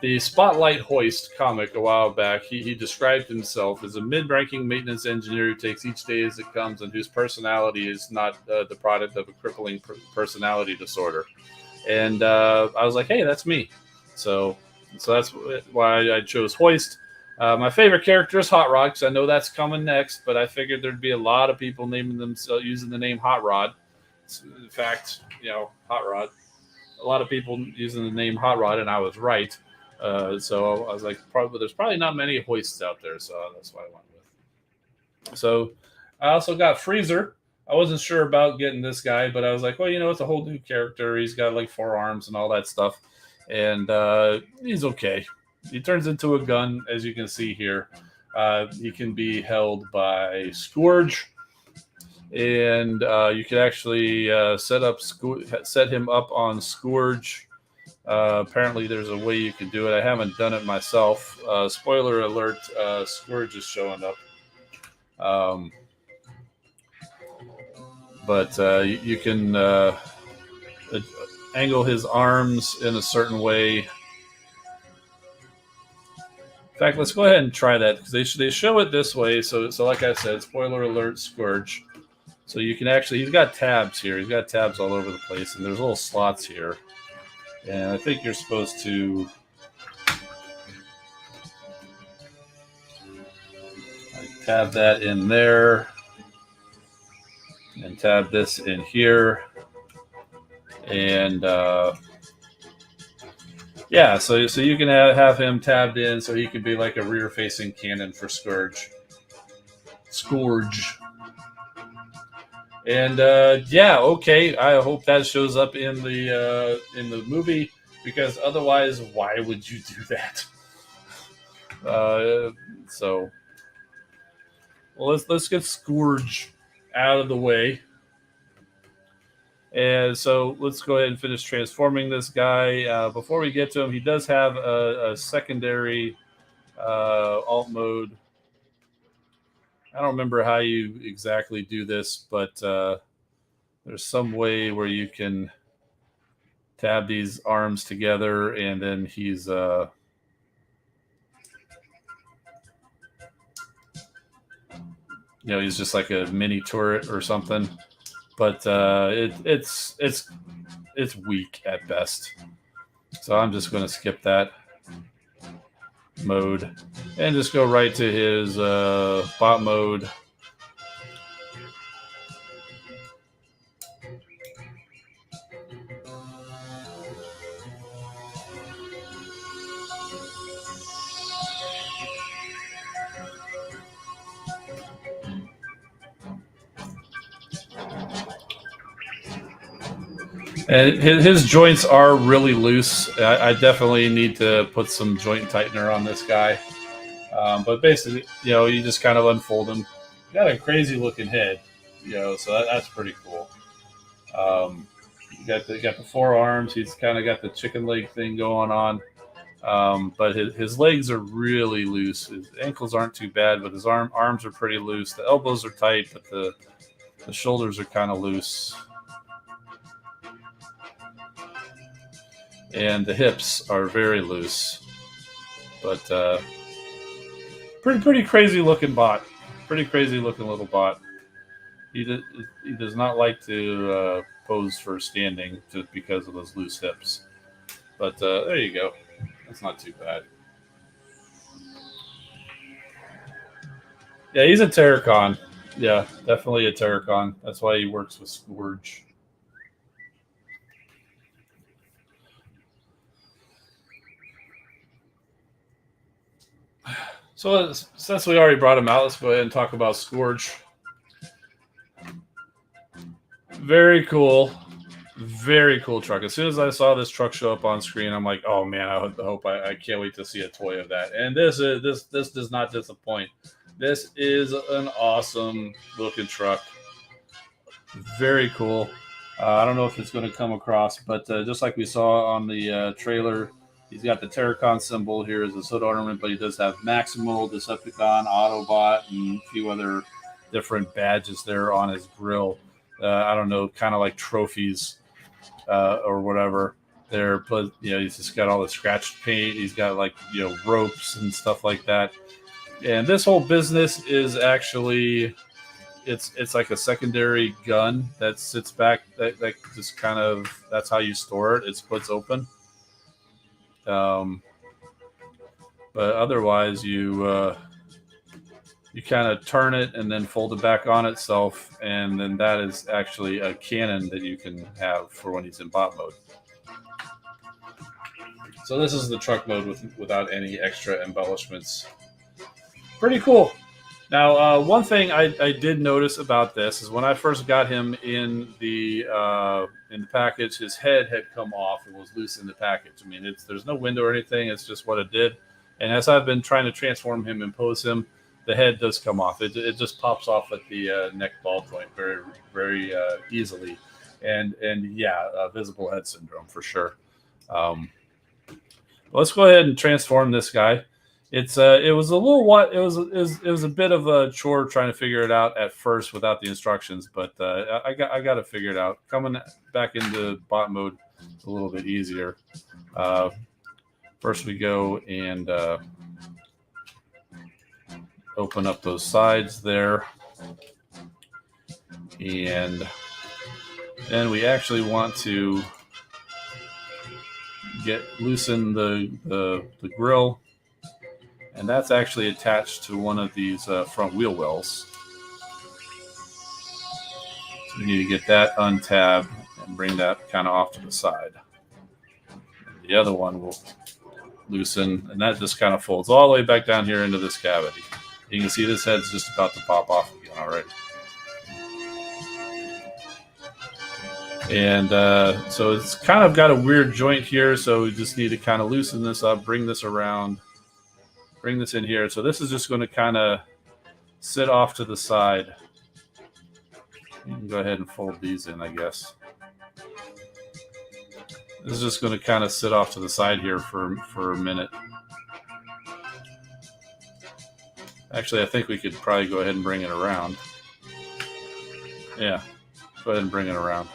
the Spotlight Hoist comic a while back. He described himself as a mid-ranking maintenance engineer who takes each day as it comes and whose personality is not the product of a crippling personality disorder. And I was like, hey, that's me. So that's why I chose Hoist. My favorite character is Hot Rod, because I know that's coming next, but I figured there'd be a lot of people naming themselves using the name Hot Rod. In fact, Hot Rod. A lot of people using the name Hot Rod, and I was right. So I was like, there's probably not many Hoists out there, so that's why I went with. So I also got Freezer. I wasn't sure about getting this guy, but I was like, well, it's a whole new character. He's got like 4 arms and all that stuff, and he's okay. He turns into a gun, as you can see here. He can be held by Scourge, and you can actually set him up on Scourge. Apparently, there's a way you can do it. I haven't done it myself. Spoiler alert: Scourge is showing up. But you can angle his arms in a certain way. In fact, let's go ahead and try that, because they show it this way. So like I said, spoiler alert: Scourge. So you can he's got tabs here. He's got tabs all over the place, and there's little slots here. And I think you're supposed to tab that in there, and tab this in here, and so you can have him tabbed in, so he can be like a rear-facing cannon for Scourge. And okay. I hope that shows up in the movie, because otherwise, why would you do that? Let's get Scourge out of the way, and so let's go ahead and finish transforming this guy. Before we get to him, he does have a secondary alt mode I don't remember how you exactly do this, but there's some way where you can tab these arms together, and then he's he's just like a mini turret or something. But it's weak at best. So I'm just going to skip that mode and just go right to his bot mode. And his joints are really loose. I definitely need to put some joint tightener on this guy. But basically, you just kind of unfold him. Got a crazy looking head, so that's pretty cool. You got the forearms. He's kind of got the chicken leg thing going on. But his legs are really loose. His ankles aren't too bad, but his arms are pretty loose. The elbows are tight, but the shoulders are kind of loose. And the hips are very loose. But pretty crazy looking bot. Pretty crazy looking little bot. He does not like to pose for standing just because of those loose hips. But there you go. That's not too bad. Yeah, he's a Terracon. Yeah, definitely a Terracon. That's why he works with Scourge. So since we already brought him out, let's go ahead and talk about Scourge. Very cool. Very cool truck. As soon as I saw this truck show up on screen, I'm like, oh man, I can't wait to see a toy of that. And this does not disappoint. This is an awesome looking truck. Very cool. I don't know if it's going to come across, but just like we saw on the trailer, he's got the Terracon symbol here as his hood ornament, but he does have Maximal, Decepticon, Autobot, and a few other different badges there on his grill. I don't know, kind of like trophies or whatever there. But he's just got all the scratched paint. He's got like ropes and stuff like that. And this whole business is actually it's like a secondary gun that sits back. That just kind of that's how you store it. It splits open. But otherwise, you kind of turn it and then fold it back on itself, and then that is actually a cannon that you can have for when he's in bot mode. So this is the truck mode without any extra embellishments. Pretty cool. Now, one thing I did notice about this is when I first got him in the package, his head had come off and was loose in the package. I mean, there's no window or anything. It's just what it did. And as I've been trying to transform him and pose him, the head does come off. It just pops off at the neck ball joint very, very easily. And yeah, visible head syndrome for sure. Let's go ahead and transform this guy. It was a little it was a bit of a chore trying to figure it out at first without the instructions, but I got to figure it out. Coming back into bot mode is a little bit easier. First we go and open up those sides there, and then we actually want to loosen the grill. And that's actually attached to one of these front wheel wells. So we need to get that untabbed and bring that kind of off to the side. And the other one will loosen, and that just kind of folds all the way back down here into this cavity. You can see this head's just about to pop off again already. And so it's kind of got a weird joint here, so we just need to kind of loosen this up, bring this around. Bring this in here. So this is just going to kind of sit off to the side. You can go ahead and fold these in, I guess. This is just going to kind of sit off to the side here for a minute. Actually, I think we could probably go ahead and bring it around. Yeah, go ahead and bring it around.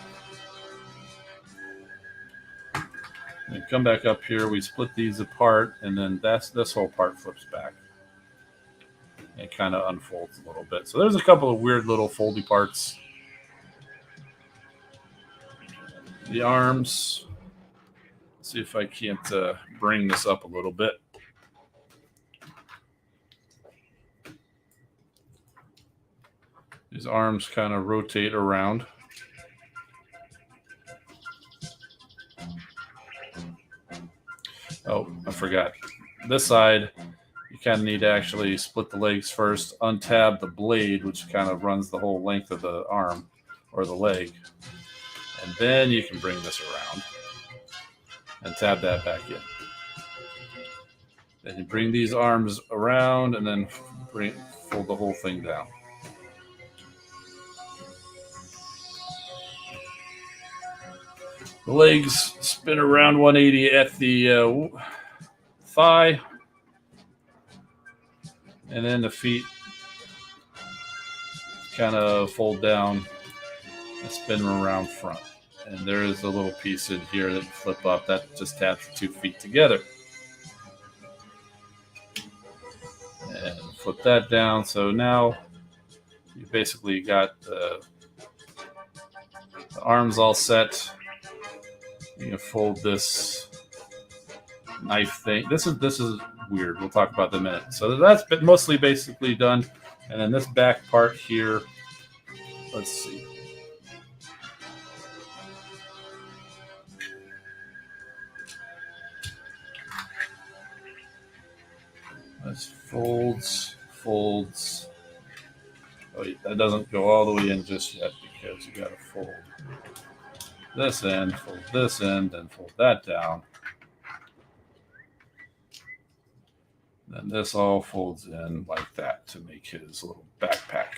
And come back up here. We split these apart, and then this whole part flips back. It kind of unfolds a little bit. So there's a couple of weird little foldy parts. The arms. Let's see if I can't bring this up a little bit. These arms kind of rotate around. Oh, I forgot. This side, you kind of need to actually split the legs first, untab the blade, which kind of runs the whole length of the arm or the leg. And then you can bring this around and tab that back in. Then you bring these arms around and then fold the whole thing down. The legs spin around 180 at the thigh, and then the feet kind of fold down and spin around front. And there is a little piece in here that you flip up that just taps the 2 feet together. And flip that down. So now you basically got the arms all set. You can fold this knife thing. This is weird. We'll talk about that in a minute. So that's mostly basically done. And then this back part here, let's see. This folds. Oh, that doesn't go all the way in just yet because you got to fold this end, fold this end, and fold that down. Then this all folds in like that to make his little backpack.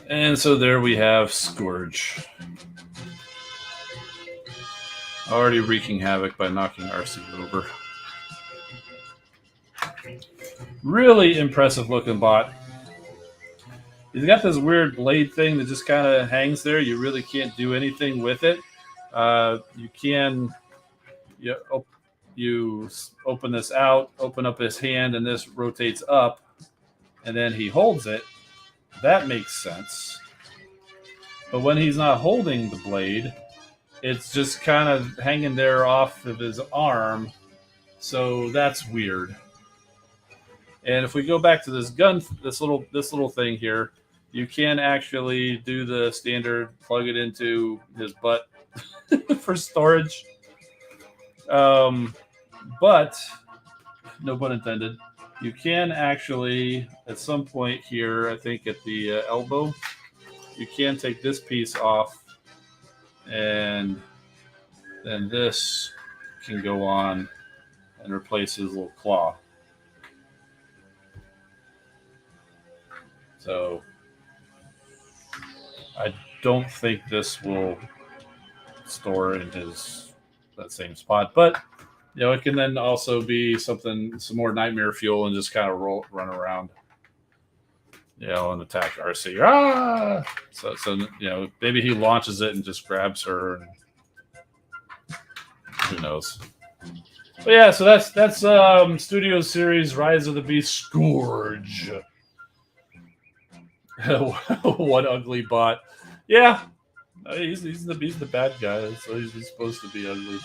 And so there we have Scourge. Already wreaking havoc by knocking RC over. Really impressive looking bot. He's got this weird blade thing that just kind of hangs there. You really can't do anything with it. You open this out, open up his hand, and this rotates up, and then he holds it. That makes sense. But when he's not holding the blade, it's just kind of hanging there off of his arm. So that's weird. And if we go back to this gun, this little thing here, you can actually do the standard plug it into his butt for storage. But no pun intended. You can actually, at some point here, I think at the elbow, you can take this piece off, and then this can go on and replace his little claw. So I don't think this will store in that same spot, but it can then also be some more nightmare fuel and just kind of run around, and attack RC. So maybe he launches it and just grabs her, and who knows. But yeah, so that's Studio Series Rise of the Beast Scourge. One ugly bot. Yeah, he's the bad guy, so he's supposed to be ugly.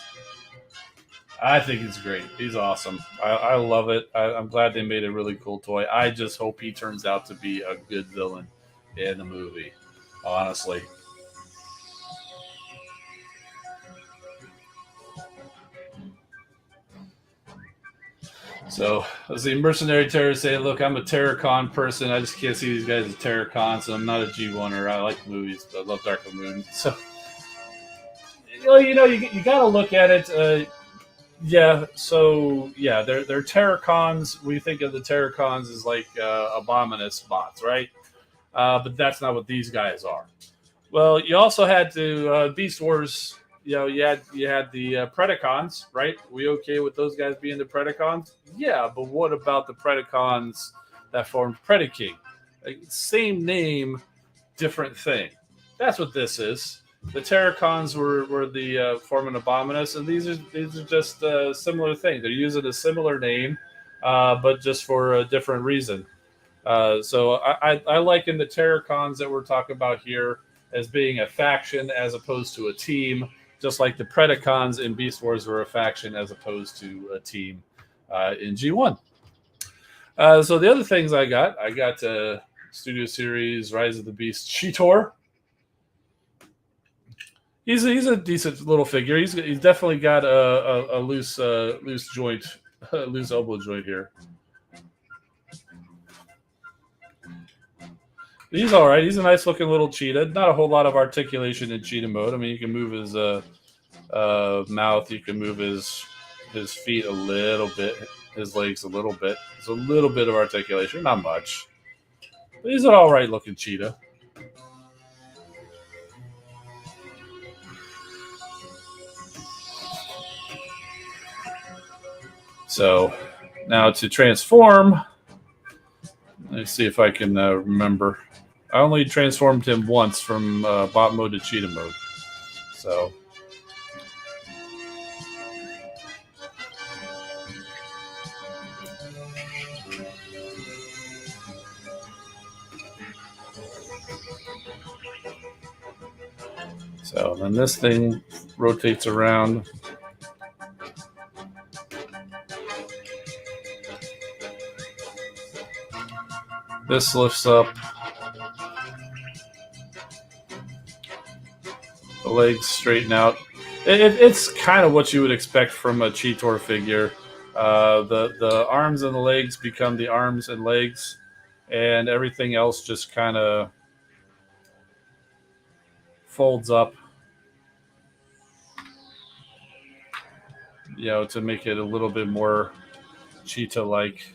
I think he's great. He's awesome. I love it. I'm glad they made a really cool toy. I just hope he turns out to be a good villain in the movie, honestly. So, as the mercenary terrorists say, look, I'm a Terrorcon person. I just can't see these guys as Terrorcon, so I'm not a G1er. I like movies, but I love Dark of the Moon. So, you got to look at it. Yeah, so yeah, they're Terracons. We think of the Terracons as like Abominus bots, right? But that's not what these guys are. Well, you also had to Beast Wars. You know, you had the Predacons, right? We okay with those guys being the Predacons? Yeah, but what about the Predacons that formed Predaking? Like, same name, different thing. That's what this is. The Terracons were the Foreman Abominus, and these are just similar things. They're using a similar name, but just for a different reason. So I liken the Terracons that we're talking about here as being a faction as opposed to a team, just like the Predacons in Beast Wars were a faction as opposed to a team in G1. So the other things I got Studio Series Rise of the Beast Cheetor. He's a decent little figure. He's definitely got a loose joint, loose elbow joint here. He's all right. He's a nice looking little cheetah. Not a whole lot of articulation in cheetah mode. I mean, you can move his mouth. You can move his feet a little bit, his legs a little bit. There's a little bit of articulation, not much. But he's an all right looking cheetah. So now to transform, let's see if I can remember. I only transformed him once from bot mode to cheetah mode. So then this thing rotates around. This lifts up. The legs straighten out. It's kind of what you would expect from a Cheetor figure. The arms and the legs become the arms and legs, and everything else just kind of folds up, you know, to make it a little bit more cheetah-like.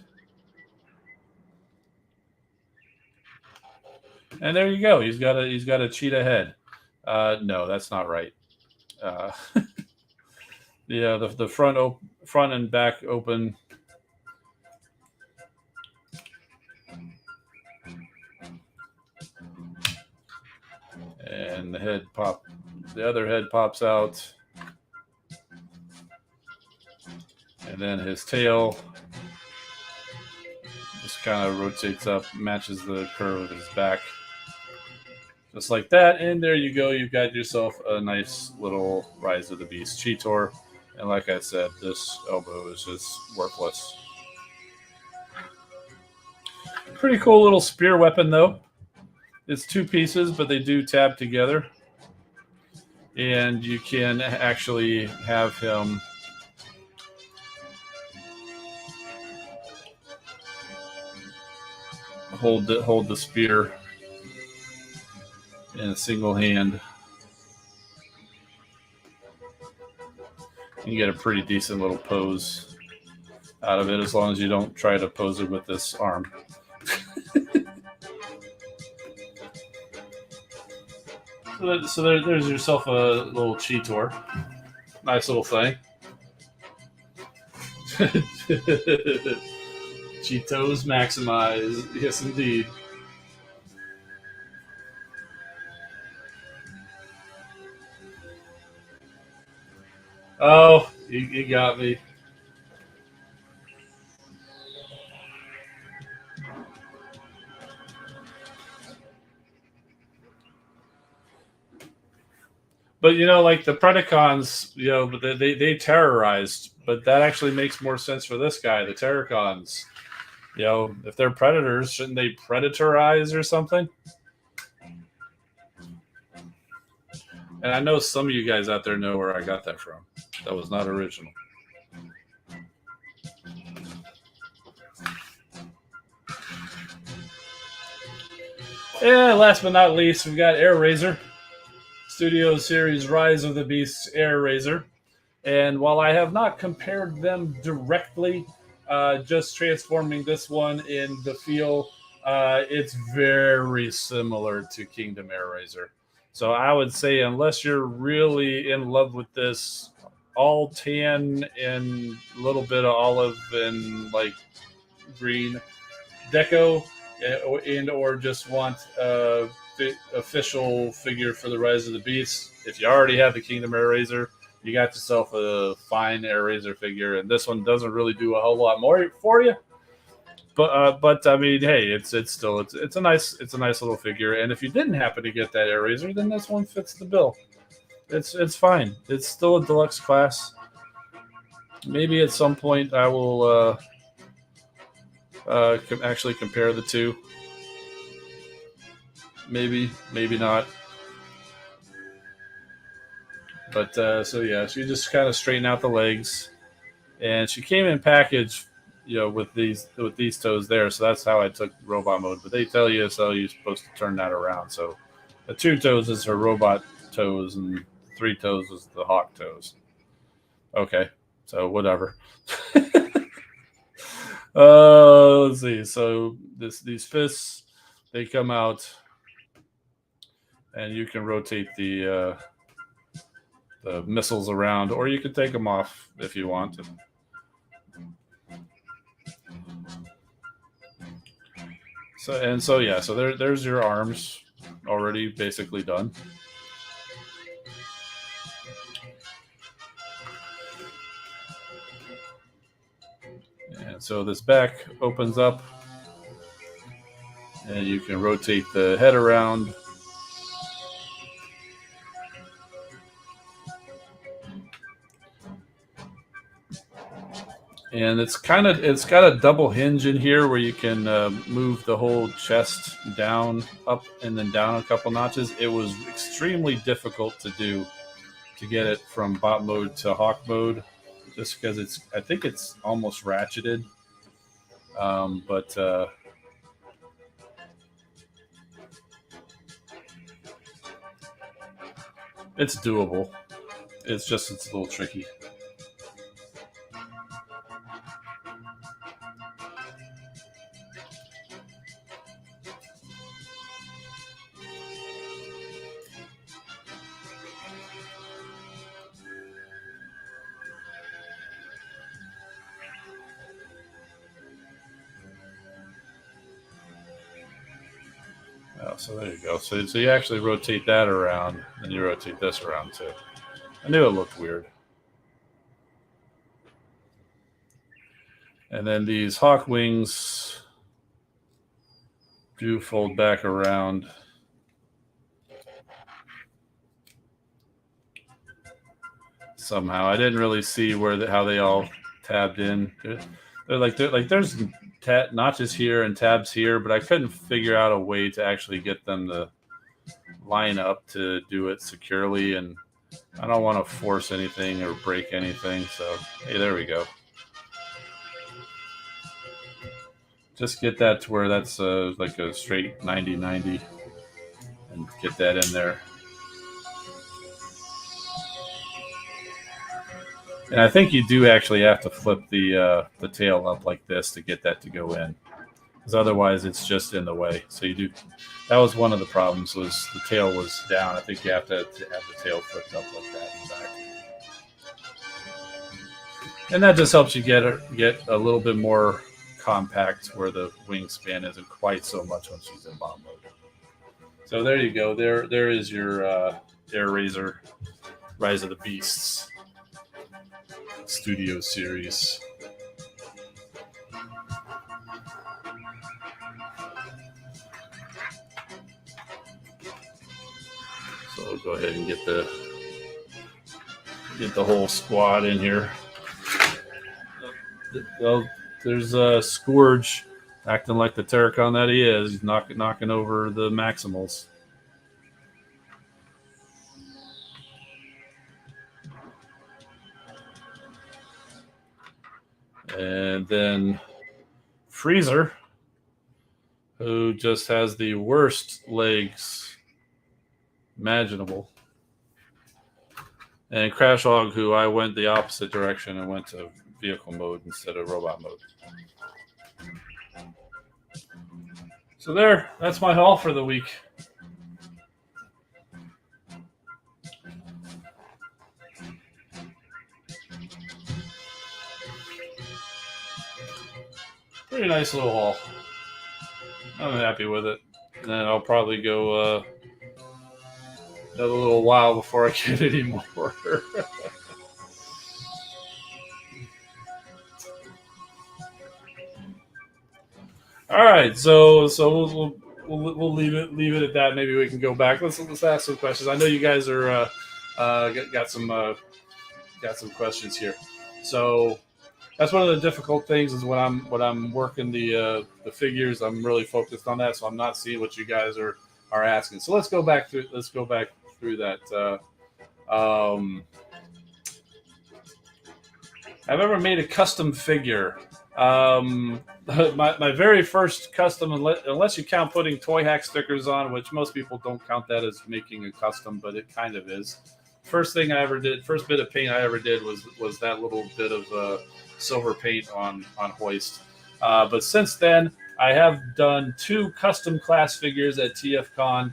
And there you go. He's got a cheetah head. No, that's not right. Yeah, the front and back open. And the other head pops out. And then his tail just kind of rotates up, matches the curve of his back. Just like that, and there you go. You've got yourself a nice little Rise of the Beast Cheetor. And like I said, this elbow is just worthless. Pretty cool little spear weapon, though. It's two pieces, but they do tab together. And you can actually have him hold the spear in a single hand. You get a pretty decent little pose out of it, as long as you don't try to pose it with this arm. So there's yourself a little Cheetor. Nice little thing. Cheetos maximize. Yes, indeed. Oh, you got me. But you know, like the Predacons, you know, they terrorized, but that actually makes more sense for this guy, the Terracons. You know, if they're predators, shouldn't they predatorize or something? And I know some of you guys out there know where I got that from. That was not original. And last but not least, we've got Air Razor. Studio Series Rise of the Beast Air Razor. And while I have not compared them directly, just transforming this one in the feel, it's very similar to Kingdom Air Razor. So I would say, unless you're really in love with this, all tan and a little bit of olive and like green deco, and or just want a official figure for the Rise of the Beast. If you already have the Kingdom Air Razor, you got yourself a fine Air Razor figure, and this one doesn't really do a whole lot more for you. But I mean, hey, it's still it's a nice little figure. And if you didn't happen to get that Air Razor, then this one fits the bill. It's fine. It's still a deluxe class. Maybe at some point I will actually compare the two. Maybe not. But so yeah, she just kind of straightened out the legs, and she came in packaged, with these toes there. So that's how I took robot mode. But they tell you so you're supposed to turn that around. So the 2 toes is her robot toes, and 3 toes is the hawk toes. Okay, so whatever. Let's see. So these fists, they come out, and you can rotate the missiles around, or you can take them off if you want. So there's your arms already basically done. And so this back opens up, and you can rotate the head around. And it's got a double hinge in here where you can move the whole chest down, up, and then down a couple notches. It was extremely difficult to do, to get it from bot mode to hawk mode, just because I think it's almost ratcheted. But it's doable. It's a little tricky. Oh, so there you go. So you actually rotate that around, and you rotate this around too. I knew it looked weird. And then these hawk wings do fold back around. Somehow, I didn't really see how they all tabbed in. They're like there's notches here and tabs here, but I couldn't figure out a way to actually get them to line up to do it securely, and I don't want to force anything or break anything. So hey, there we go. Just get that to where that's like a straight 90-90, and get that in there. And I think you do actually have to flip the tail up like this to get that to go in, because otherwise it's just in the way. So you do. That was one of the problems, was the tail was down. I think you have to have the tail flipped up like that in the back, and that just helps you get a little bit more compact, where the wingspan isn't quite so much when she's in bomb mode. So there you go. There is your Air Razor Rise of the Beasts Studio Series. So we'll go ahead and get the whole squad in here. Well, there's Scourge acting like the Terracon that he is. He's knocking over the Maximals. And then Freezer, who just has the worst legs imaginable. And Crash Hog, who I went the opposite direction and went to vehicle mode instead of robot mode. So that's my haul for the week. Pretty nice little haul. I'm happy with it. And then I'll probably go another little while before I get any more. All right, so we'll leave it at that. Maybe we can go back. Let's ask some questions. I know you guys are got some questions here. So that's one of the difficult things is when I'm working the figures. I'm really focused on that, so I'm not seeing what you guys are asking. So let's go back through that. I've ever made a custom figure. My very first custom, unless you count putting toy hack stickers on, which most people don't count that as making a custom, but it kind of is. First bit of paint I ever did was that little bit of silver paint on Hoist. But since then, I have done 2 custom class figures at TFCon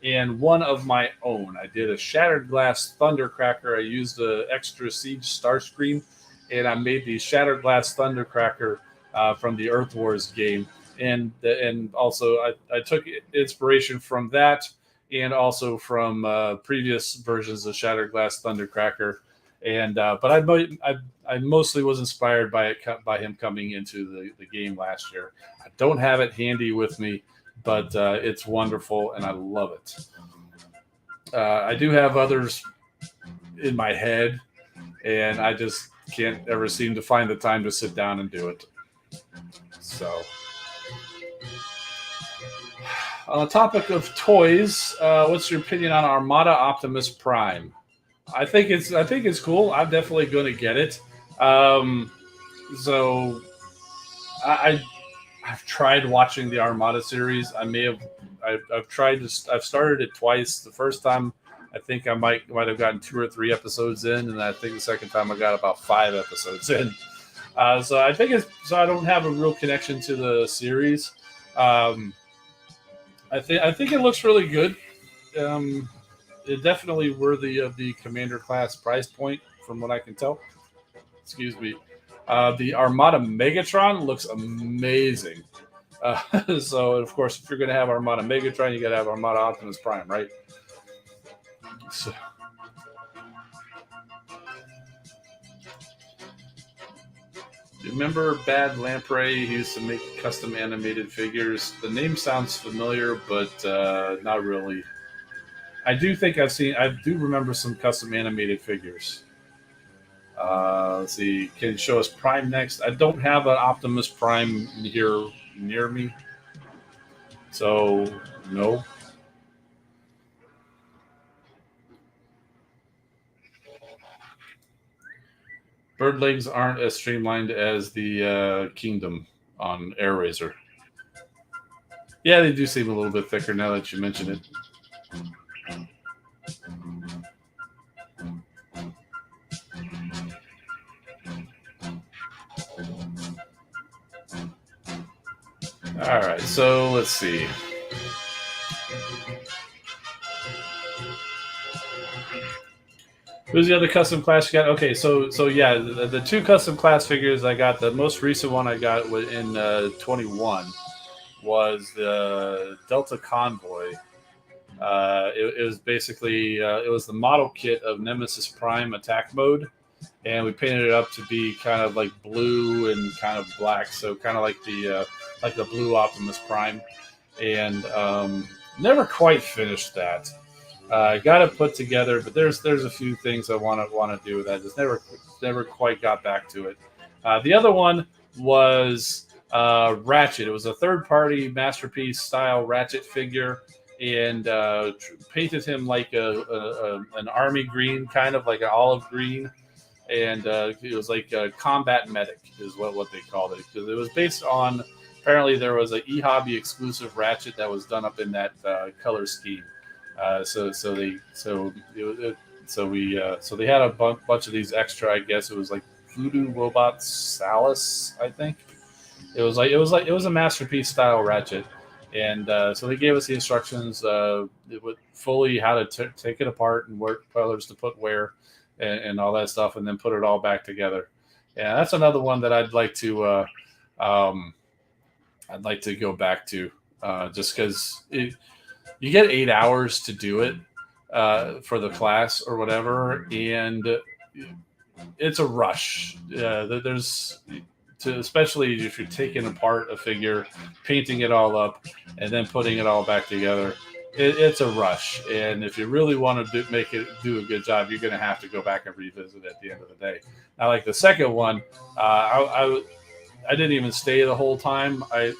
and one of my own. I did a Shattered Glass Thundercracker. I used the extra Siege Starscream, and I made the Shattered Glass Thundercracker from the Earth Wars game, and also I took inspiration from that, and also from previous versions of Shattered Glass Thundercracker, and but I mostly was inspired by him coming into the game last year. I don't have it handy with me, but it's wonderful and I love it. I do have others in my head, and I just can't ever seem to find the time to sit down and do it. So, on the topic of toys, what's your opinion on Armada Optimus Prime? I think it's cool. I'm definitely going to get it. So, I've tried watching the Armada series. I've started it twice. The first time, I think I might have gotten 2 or 3 episodes in, and I think the second time I got about 5 episodes in. So I don't have a real connection to the series. I think it looks really good. It's definitely worthy of the Commander class price point, from what I can tell. Excuse me. The Armada Megatron looks amazing. So of course, if you're going to have Armada Megatron, you got to have Armada Optimus Prime, right? So, remember Bad Lamprey? He used to make custom animated figures. The name sounds familiar, but not really. I do remember some custom animated figures. Let's see. Can you show us Prime next? I don't have an Optimus Prime here near me, so no. Bird legs aren't as streamlined as the Kingdom on Air Razor. Yeah, they do seem a little bit thicker now that you mention it. All right, so let's see. Who's the other custom class you got? Okay, so yeah, the 2 custom class figures I got. The most recent one I got in 21 was the Delta Convoy. It was basically it was the model kit of Nemesis Prime attack mode, and we painted it up to be kind of like blue and kind of black, so kind of like the blue Optimus Prime, and never quite finished that. I got it put together, but there's a few things I want to do with that. Just never quite got back to it. The other one was Ratchet. It was a third-party Masterpiece style Ratchet figure, and painted him like an army green, kind of like an olive green, and it was like a combat medic is what they called it, because it was based on, apparently there was an eHobby exclusive Ratchet that was done up in that color scheme. So they so it, was- it, so we so they had a bunch of these extra. I guess it was like Voodoo Robot Salis, I think. It was a masterpiece style ratchet, and so they gave us the instructions fully how to take it apart and what colors to put where, and all that stuff, and then put it all back together. Yeah, that's another one that um, I'd like to go back to, just because you get 8 hours to do it for the class or whatever, and it's a rush. There's to especially if you're taking apart a figure, painting it all up, and then putting it all back together. It's a rush, and if you really want to do a good job, you're going to have to go back and revisit it at the end of the day. Now, like the second one, I didn't even stay the whole time. We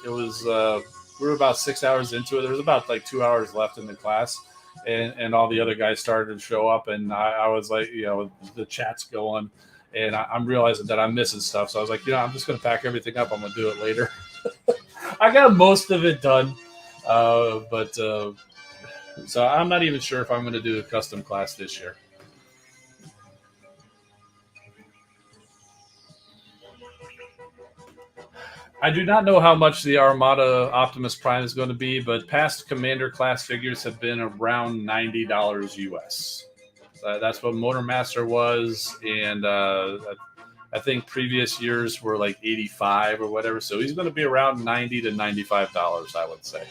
were about 6 hours into it. There was about like 2 hours left in the class, and all the other guys started to show up, and I was like, the chat's going, and I'm realizing that I'm missing stuff. So I was like, I'm just going to pack everything up. I'm going to do it later. I got most of it done, but so I'm not even sure if I'm going to do a custom class this year. I do not know how much the Armada Optimus Prime is going to be, but past Commander class figures have been around $90 US. That's what Motormaster was, and I think previous years were like 85 or whatever. So he's going to be around $90 to $95, I would say.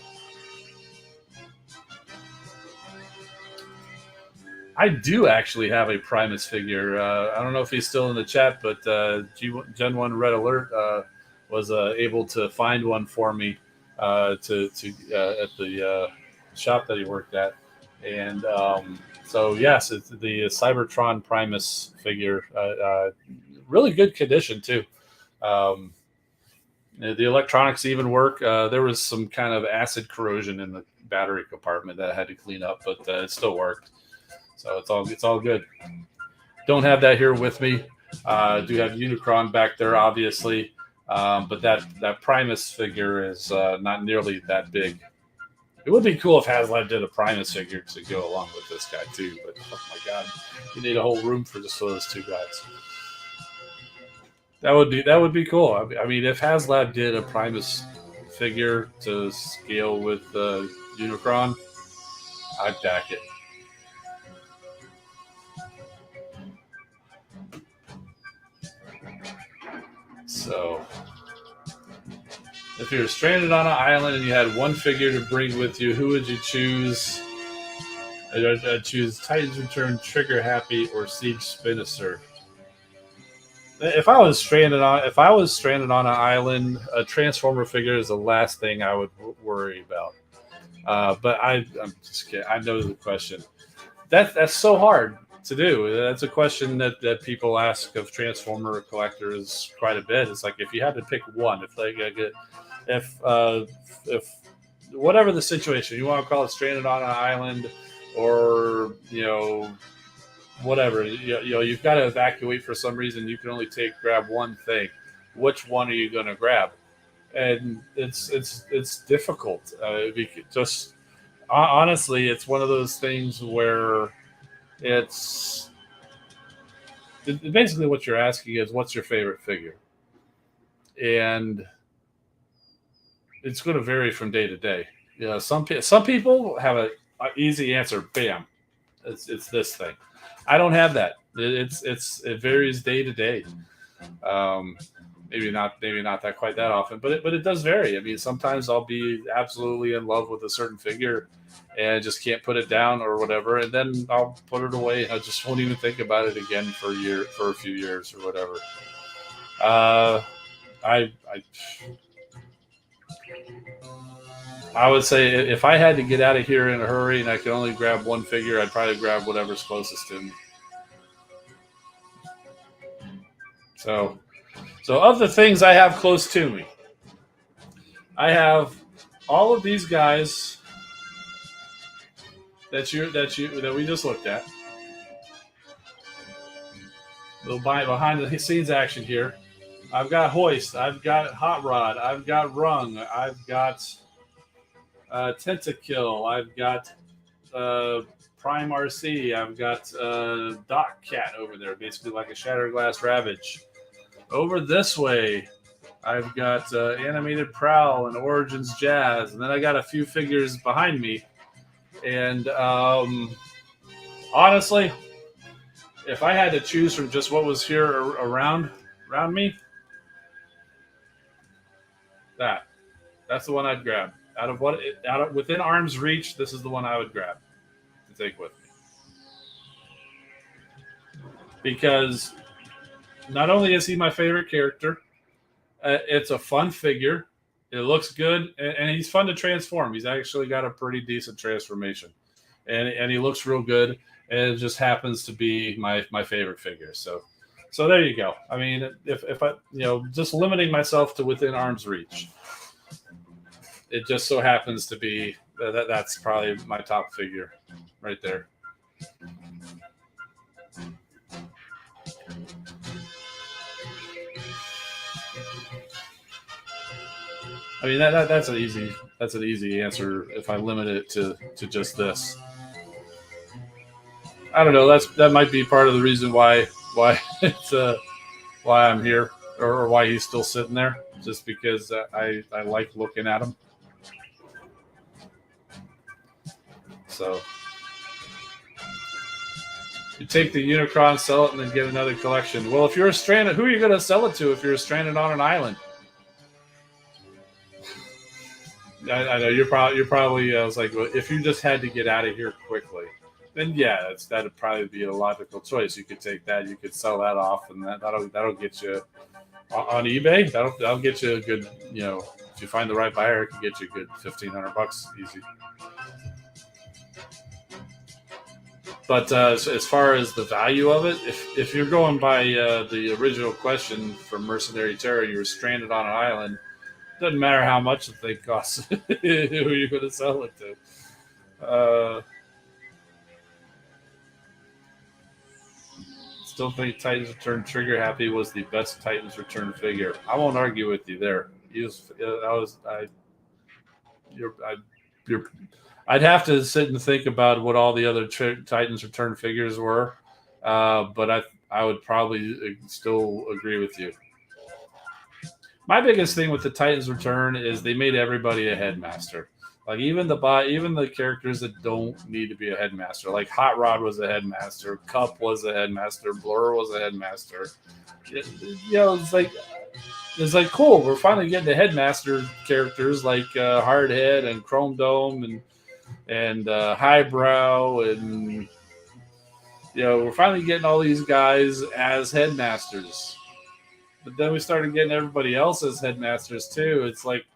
I do actually have a Primus figure. I don't know if he's still in the chat, but Gen 1 Red Alert was able to find one for me at the shop that he worked at. And so, yes, it's the Cybertron Primus figure. Really good condition, too. The electronics even work. There was some kind of acid corrosion in the battery compartment that I had to clean up, but it still worked. So it's all good. Don't have that here with me. Do have Unicron back there, obviously, but that Primus figure is not nearly that big. It would be cool if HasLab did a Primus figure to go along with this guy too. But oh my god, you need a whole room for just those two guys. That would be cool. I mean, if HasLab did a Primus figure to scale with Unicron, I'd back it. So, if you're stranded on an island and you had one figure to bring with you, who would you choose? I'd choose Titans Return, Trigger Happy, or Siege Spinosaur. If I was stranded on an island, a Transformer figure is the last thing I would worry about. But I'm just kidding. I know the question. That's so hard to do. That's a question that people ask of Transformer collectors quite a bit. It's like if you had to pick one, if whatever the situation, you want to call it stranded on an island, or whatever, you've got to evacuate for some reason. You can only grab one thing. Which one are you going to grab? And it's difficult. Just honestly, it's one of those things where it's basically what you're asking is what's your favorite figure, and it's going to vary from day to day. Some people have an easy answer. Bam, it's this thing. I don't have that. It varies day to day. Maybe not that quite that often, but it does vary. I mean, sometimes I'll be absolutely in love with a certain figure and just can't put it down or whatever, and then I'll put it away. I just won't even think about it again for a few years or whatever. I would say if I had to get out of here in a hurry and I could only grab one figure, I'd probably grab whatever's closest to me. So of the things I have close to me, I have all of these guys that we just looked at. A little behind the scenes action here. I've got Hoist. I've got Hot Rod. I've got Rung. I've got Tentakill. I've got Prime RC. I've got Doc Cat over there, basically like a Shatterglass Ravage. Over this way, I've got Animated Prowl and Origins Jazz, and then I got a few figures behind me. And honestly, if I had to choose from just what was here around me, that's the one I'd grab. Out of within arm's reach, this is the one I would grab to take with me. Because not only is he my favorite character, it's a fun figure. It looks good, and he's fun to transform. He's actually got a pretty decent transformation, and he looks real good. And it just happens to be my favorite figure. So there you go. I mean, if I just limiting myself to within arm's reach, it just so happens to be that's probably my top figure right there. I mean that's an easy answer if I limit it to just this. I don't know. That might be part of the reason why it's why I'm here or why he's still sitting there. Just because I like looking at him. So you take the Unicron, sell it, and then get another collection. Well, if you're stranded, who are you going to sell it to if you're stranded on an island? I know you're probably. I was like, well, if you just had to get out of here quickly, then yeah, that'd probably be a logical choice. You could take that, you could sell that off, and that'll get you on eBay. That'll get you a good. If you find the right buyer, it can get you a good $1,500 easy. But as far as the value of it, if you're going by the original question from Mercenary Terror, you were stranded on an island. Doesn't matter how much the thing costs. Who are you going to sell it to? Still think Titans Return Trigger Happy was the best Titans Return figure. I won't argue with you there. I'd have to sit and think about what all the other Titans Return figures were, but I would probably still agree with you. My biggest thing with the Titans Return is they made everybody a headmaster. Like even the characters that don't need to be a headmaster. Like Hot Rod was a headmaster, Cup was a headmaster, Blur was a headmaster. It's like cool. We're finally getting the headmaster characters like Hardhead and Chrome Dome and Highbrow and we're finally getting all these guys as headmasters. But then we started getting everybody else as headmasters too. It's like,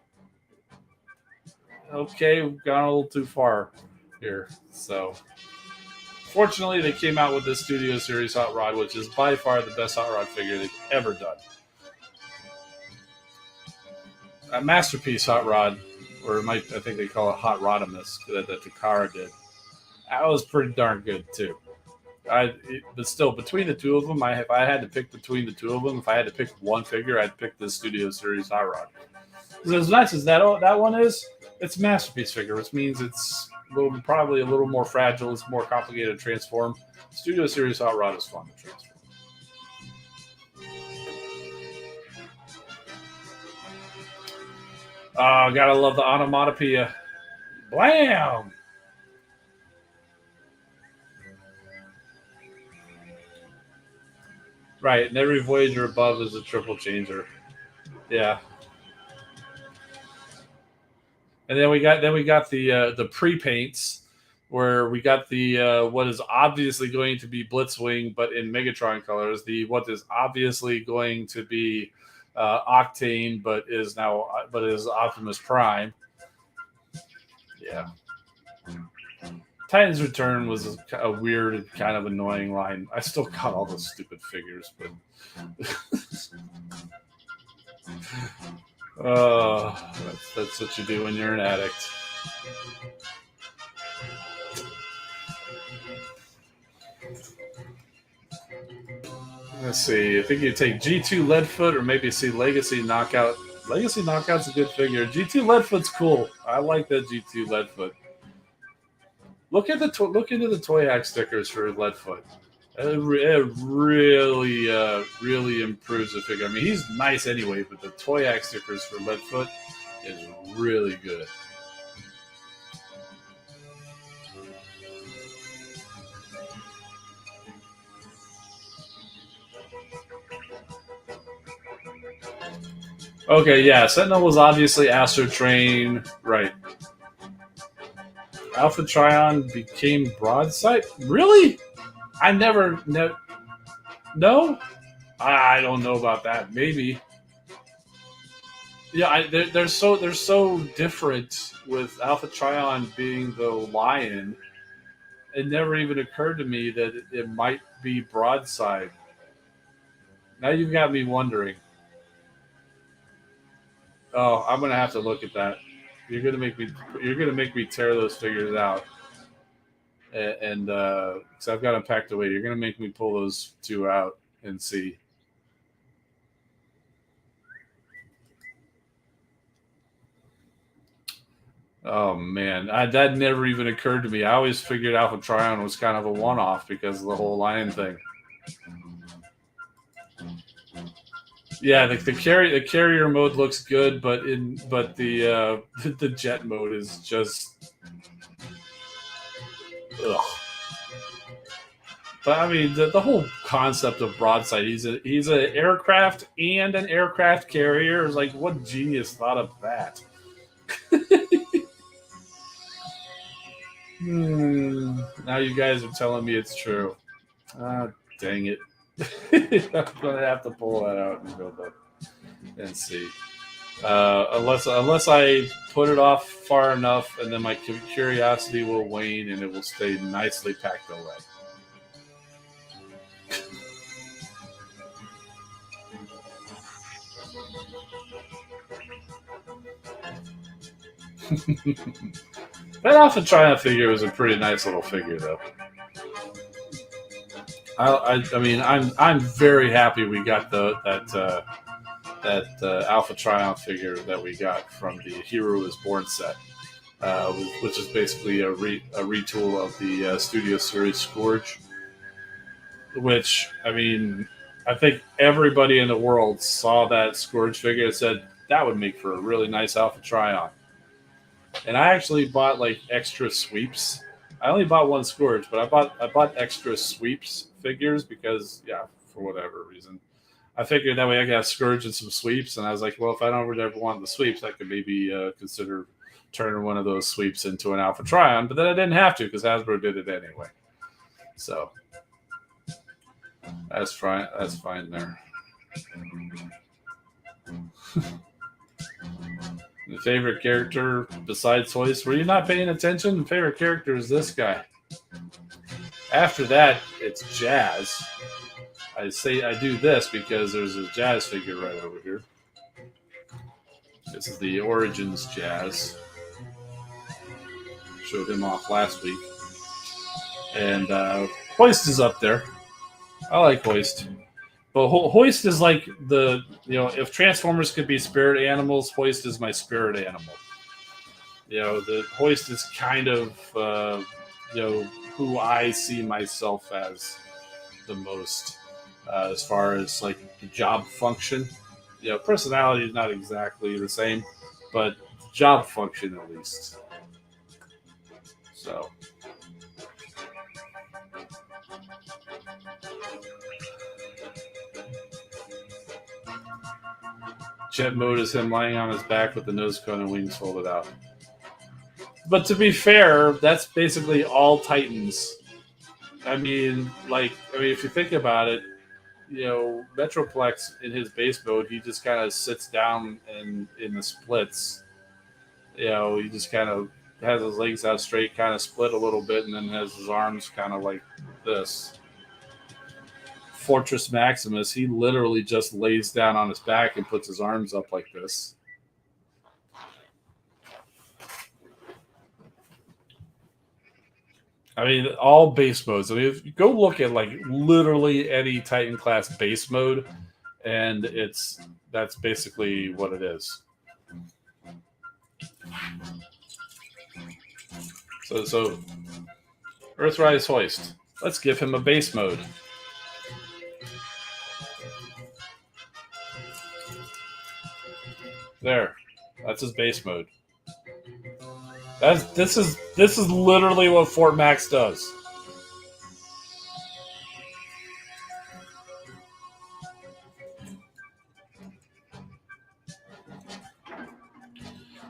okay, we've gone a little too far here. So, fortunately, they came out with this Studio Series Hot Rod, which is by far the best Hot Rod figure they've ever done. A Masterpiece Hot Rod, or I think they call it Hot Rodimus, that Takara did. That was pretty darn good too. But still, between the two of them, if I had to pick between the two of them, if I had to pick one figure, I'd pick the Studio Series Hot Rod. As nice as that one is, it's a Masterpiece figure, which means it's probably a little more fragile. It's more complicated to transform. Studio Series Hot Rod is fun to transform. Gotta love the onomatopoeia. Blam! Right, and every Voyager above is a triple changer. Yeah. And then we got the pre-paints where we got the what is obviously going to be Blitzwing, but in Megatron colors. What is obviously going to be Octane, but is Optimus Prime. Yeah. Titans Return was a weird and kind of annoying line. I still got all those stupid figures, but that's what you do when you're an addict. Let's see. I think you take G2 Leadfoot or maybe see Legacy Knockout. Legacy Knockout's a good figure. G2 Leadfoot's cool. I like that G2 Leadfoot. Look at look into the toy hack stickers for Leadfoot. It really, really improves the figure. I mean, he's nice anyway, but the toy hack stickers for Leadfoot is really good. Okay, yeah, Sentinel was obviously Astro Train, right? Alpha Trion became Broadside. Really? I never, no. I don't know about that. Maybe. Yeah, they're so different with Alpha Trion being the lion. It never even occurred to me that it might be Broadside. Now you've got me wondering. Oh, I'm gonna have to look at that. You're gonna make me tear those figures out, and because I've got them packed away, you're gonna make me pull those two out and see. Oh man, that never even occurred to me. I always figured Alpha Trion was kind of a one-off because of the whole lion thing. Yeah, the carrier mode looks good, but the the jet mode is just ugh. But I mean, the whole concept of Broadside, he's an aircraft and an aircraft carrier. Is like, what genius thought of that? Now you guys are telling me it's true. Ah, dang it! I'm gonna have to pull that out and go look and see. Unless I put it off far enough, and then my curiosity will wane and it will stay nicely packed away. That Alpha Triumph figure was a pretty nice little figure, though. I mean, I'm very happy we got that Alpha Triumph figure that we got from the Hero is Born set, which is basically a retool of the Studio Series Scourge. Which, I mean, I think everybody in the world saw that Scourge figure and said that would make for a really nice Alpha Triumph. And I actually bought like extra sweeps. I only bought one Scourge, but I bought extra sweeps figures because, yeah, for whatever reason. I figured that way I got Scourge and some sweeps, and I was like, well, if I don't ever want the sweeps, I could maybe consider turning one of those sweeps into an Alpha Trion. But then I didn't have to because Hasbro did it anyway. So that's fine. That's fine there. The favorite character besides Hoist? Were you not paying attention? The favorite character is this guy. After that, it's Jazz. I say I do this because there's a Jazz figure right over here. This is the Origins Jazz. Showed him off last week. And Hoist is up there. I like Hoist. But Hoist is like if Transformers could be spirit animals, Hoist is my spirit animal. The Hoist is kind of, who I see myself as the most, as far as like the job function. Personality is not exactly the same, but job function at least. So. Jet mode is him lying on his back with the nose cone and wings folded out. But to be fair, that's basically all Titans. I mean, if you think about it, Metroplex in his base mode, he just kind of sits down in the splits. He just kind of has his legs out straight, kind of split a little bit, and then has his arms kind of like this. Fortress Maximus, he literally just lays down on his back and puts his arms up like this. I mean, all base modes. I mean, if you go look at like literally any Titan class base mode, and that's basically what it is. So Earthrise Hoist. Let's give him a base mode. There. That's his base mode. This is literally what Fort Max does.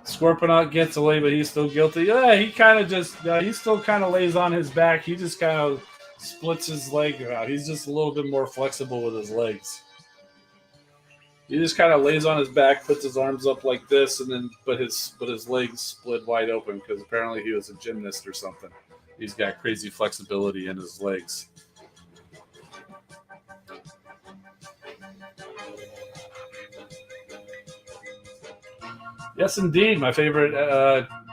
Scorponaut gets away, but he's still guilty. Yeah, he kind of just he still kind of lays on his back. He just kind of splits his leg out. He's just a little bit more flexible with his legs. He just kind of lays on his back, puts his arms up like this, and then but his legs split wide open because apparently he was a gymnast or something. He's got crazy flexibility in his legs. Yes, indeed. My favorite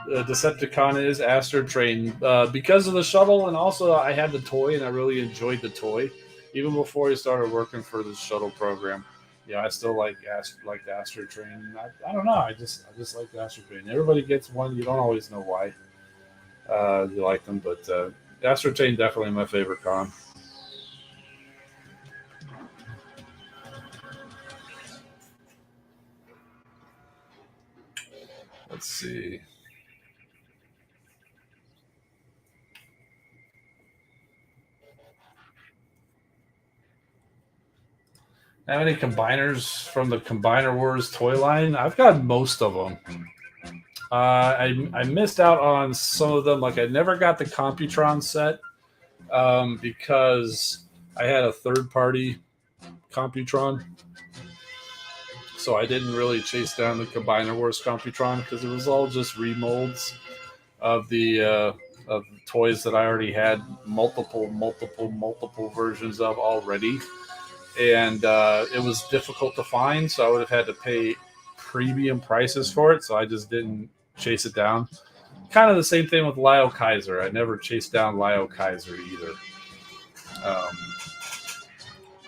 Decepticon is Astro Train because of the shuttle, and also I had the toy, and I really enjoyed the toy, even before I started working for the shuttle program. Yeah, I still like the Astro Train. I don't know. I just like the Astro Train. Everybody gets one. You don't always know why you like them, but Astro Train definitely my favorite con. Let's see. Have any combiners from the Combiner Wars toy line? I've got most of them. I missed out on some of them. Like I never got the Computron set because I had a third-party Computron, so I didn't really chase down the Combiner Wars Computron because it was all just remolds of the toys that I already had multiple versions of already. And it was difficult to find, so I would have had to pay premium prices for it, so I just didn't chase it down. Kind of the same thing with Lyle Kaiser. I never chased down Lyle Kaiser either.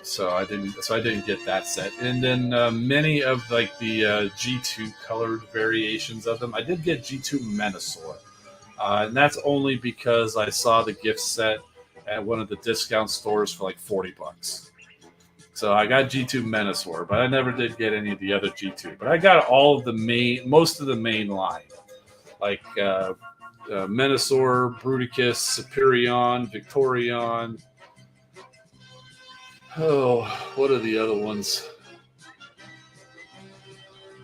So I didn't get that set. And then many of like the G2 colored variations of them. I did get G2 Menasor. And that's only because I saw the gift set at one of the discount stores for like $40. So I got G2 Menasor, but I never did get any of the other G2. But I got all of most of the main line, like Menasor, Bruticus, Superion, Victorion. Oh, what are the other ones?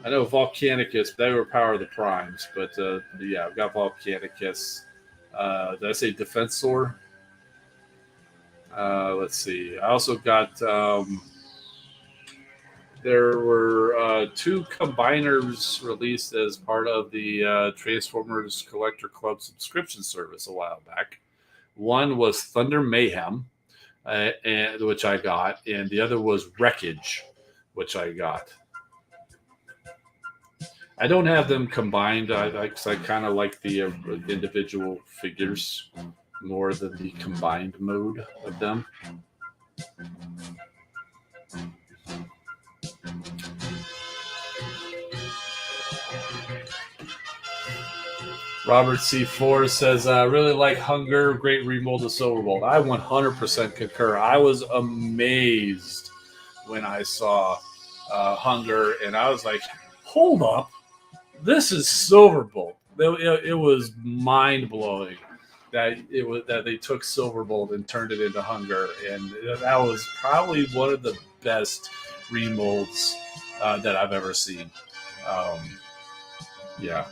I know Volcanicus, they were Power of the Primes, but yeah, I've got Volcanicus. Did I say Defensor? Let's see. I also got. There were 2 combiners released as part of the Transformers Collector Club subscription service a while back. One was Thunder Mayhem, which I got, and the other was Wreckage, which I got. I don't have them combined. I kind of like the individual figures more than the combined mode of them. Robert C. Forrest says, I really like Hunger, great remold of Silverbolt. I 100% concur. I was amazed when I saw Hunger, and I was like, hold up, this is Silverbolt. It was mind-blowing that they took Silverbolt and turned it into Hunger, and that was probably one of the best remolds that I've ever seen. Yeah.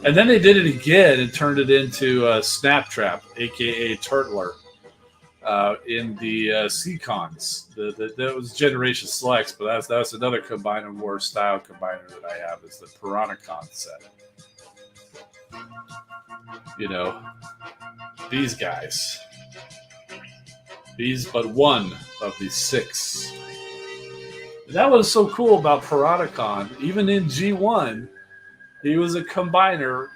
And then they did it again and turned it into Snaptrap, a.k.a. Turtler, in the Seacons. That was Generation Selects, but that's another Combiner War style combiner that I have. Is the Piranacon set. You know, these guys. He's but one of the 6. That was so cool about Piranacon. Even in G1, he was a combiner,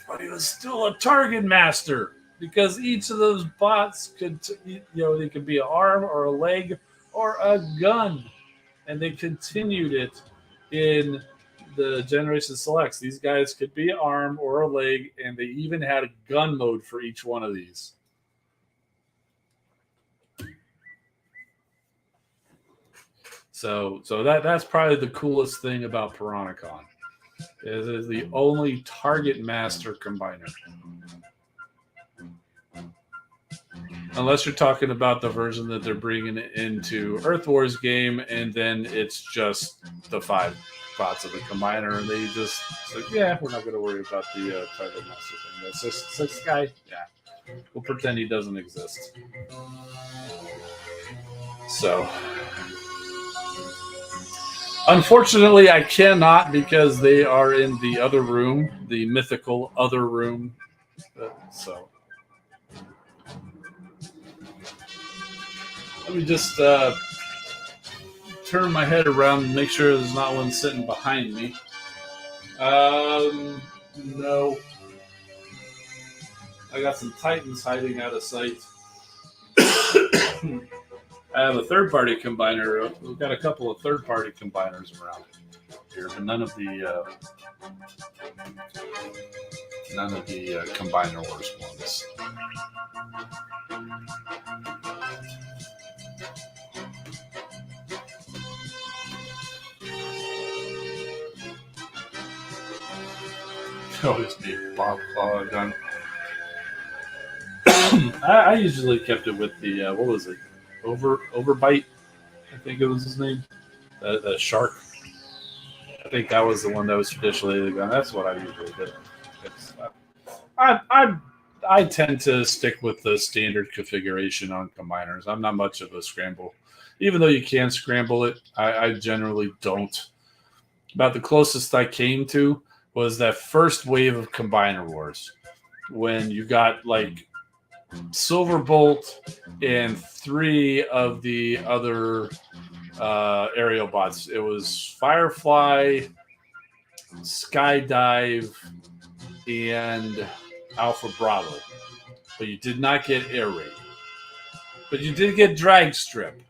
but he was still a target master because each of those bots could, they could be an arm or a leg or a gun, and they continued it in the Generation Selects. These guys could be an arm or a leg, and they even had a gun mode for each one of these. So that's probably the coolest thing about Piranhacon. It is the only Target Master combiner. Unless you're talking about the version that they're bringing into Earth Wars game, and then it's just the 5 spots of the combiner, and they just like, yeah, we're not going to worry about the Target Master thing. That's just this guy. Yeah, we'll pretend he doesn't exist. So, unfortunately, I cannot because they are in the other room, the mythical other room. So. Let me just turn my head around and make sure there's not one sitting behind me. No. I got some Titans hiding out of sight. I have a third-party combiner. We've got a couple of third-party combiners around here, but none of the Combiner Wars ones. Always be a Bob Claw gun. I usually kept it with the what was it? Overbite, I think it was his name. The shark. I think that was the one that was traditionally the gun. That's what I usually did. I tend to stick with the standard configuration on combiners. I'm not much of a scramble. Even though you can scramble it, I generally don't. About the closest I came to was that first wave of Combiner Wars when you got like Silverbolt and 3 of the other aerial bots. It was Firefly, Skydive, and Alpha Bravo. But you did not get Air Raid. But you did get Drag Strip.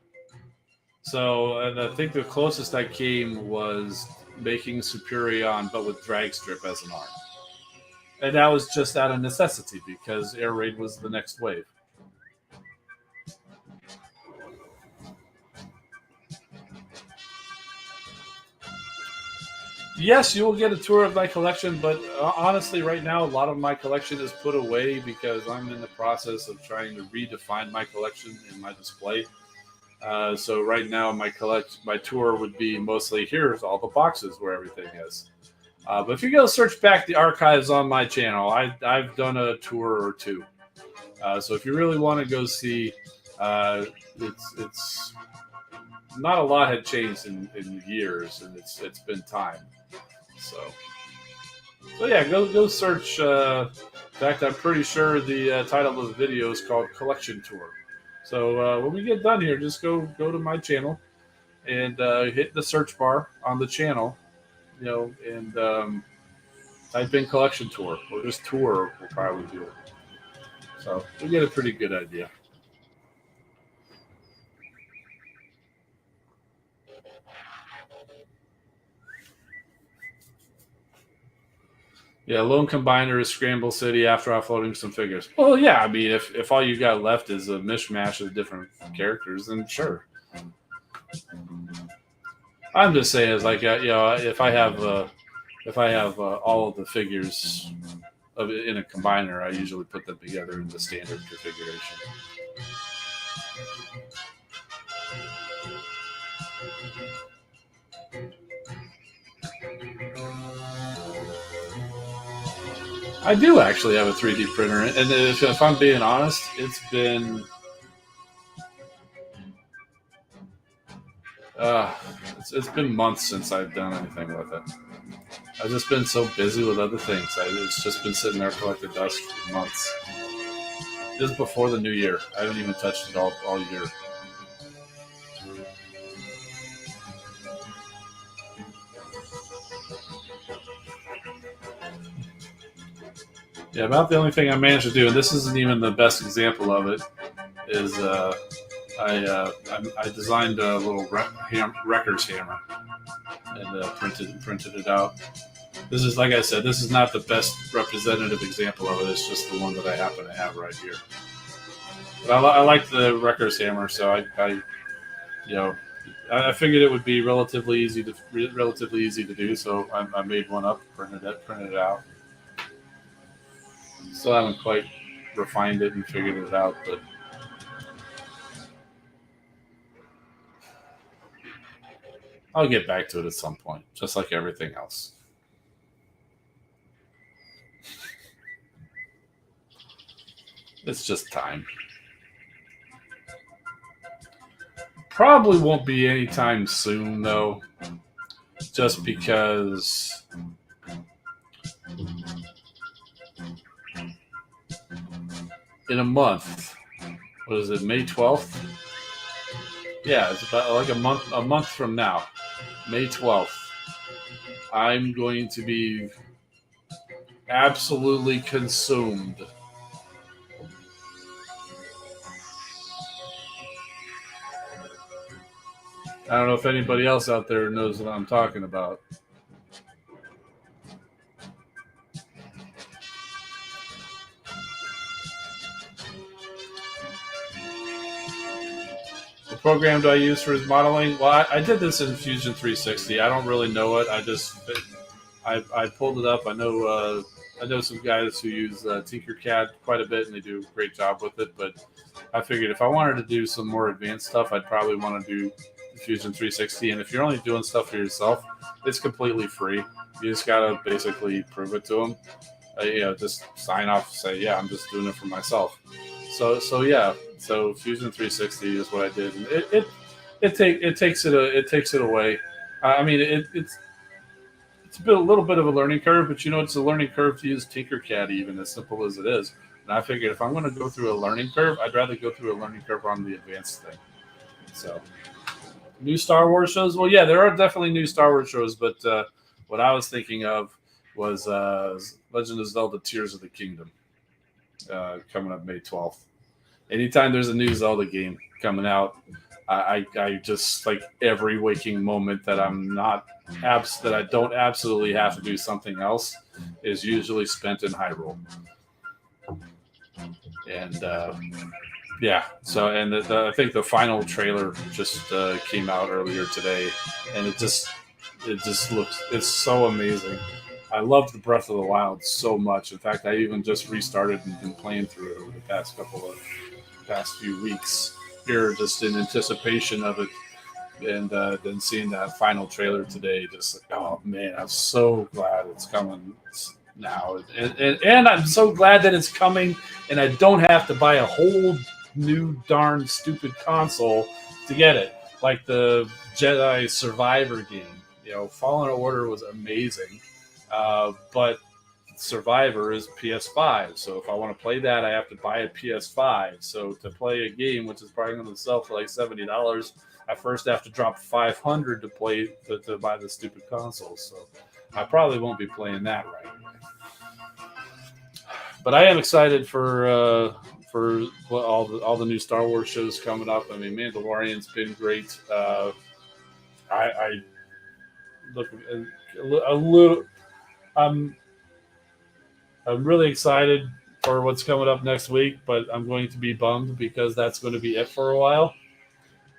So, and I think the closest I came was making Superion, but with Drag Strip as an arm. And that was just out of necessity because Air Raid was the next wave. Yes, you will get a tour of my collection, but honestly, right now, a lot of my collection is put away because I'm in the process of trying to redefine my collection in my display. So right now, my tour would be mostly here's all the boxes where everything is. But if you go search back the archives on my channel, I've done a tour or 2. So if you really want to go see, it's not a lot had changed in years, and it's been time. So yeah, go search. In fact, I'm pretty sure the title of the video is called Collection Tour. So when we get done here, just go to my channel and hit the search bar on the channel, and type in Collection Tour or just Tour will probably do it. So we get a pretty good idea. Yeah, Lone Combiner is Scramble City after offloading some figures. Well, yeah, I mean, if all you got left is a mishmash of different characters, then sure. I'm just saying, it's like if I have all of the figures in a combiner, I usually put them together in the standard configuration. I do actually have a 3D printer, and if I'm being honest, it's been it's been months since I've done anything with it. I've just been so busy with other things. It's just been sitting there collecting dust for months. Just before the new year. I haven't even touched it all year. Yeah, about the only thing I managed to do, and this isn't even the best example of it, is I designed a little wrecker's hammer. and printed it out. This is, like I said, this is not the best representative example of it. It's just the one that I happen to have right here. But I like the Wrecker's hammer, so I figured it would be relatively easy to do. So I made one up, printed it out. Still haven't quite refined it and figured it out, but I'll get back to it at some point, just like everything else. It's just time. Probably won't be anytime soon, though, just because in a month, what is it, May 12th? Yeah, it's about like a month from now, May 12th. I'm going to be absolutely consumed. I don't know if anybody else out there knows what I'm talking about. What program do I use for his modeling? Well, I did this in Fusion 360. I don't really know it. I pulled it up. I know some guys who use Tinkercad quite a bit, and they do a great job with it. But I figured if I wanted to do some more advanced stuff, I'd probably want to do Fusion 360. And if you're only doing stuff for yourself, it's completely free. You just gotta basically prove it to them. Just sign off, say, yeah, I'm just doing it for myself. So yeah. So Fusion 360 is what I did, and it takes it away. I mean, it's a little bit of a learning curve, but it's a learning curve to use Tinkercad, even as simple as it is. And I figured if I'm going to go through a learning curve, I'd rather go through a learning curve on the advanced thing. So, new Star Wars shows? Well, yeah, there are definitely new Star Wars shows, but what I was thinking of was Legend of Zelda: Tears of the Kingdom coming up May 12th. Anytime there's a new Zelda game coming out, I just like every waking moment that that I don't absolutely have to do something else is usually spent in Hyrule. And yeah, so and I think the final trailer just came out earlier today, and it just it's so amazing. I loved the Breath of the Wild so much. In fact, I even just restarted and been playing through it over the past few weeks here, just in anticipation of it, and then seeing that final trailer today, just like, oh man, I'm so glad it's coming now, and I'm so glad that it's coming, and I don't have to buy a whole new darn stupid console to get it, like the Jedi Survivor game. Fallen Order was amazing, but Survivor is PS5, so if I want to play that, I have to buy a PS5. So to play a game, which is probably going to sell for like $70, I first have to drop $500 to buy the stupid console. So I probably won't be playing that right away. But I am excited for all the new Star Wars shows coming up. I mean, Mandalorian's been great. I look a little. I'm really excited for what's coming up next week, but I'm going to be bummed because that's going to be it for a while.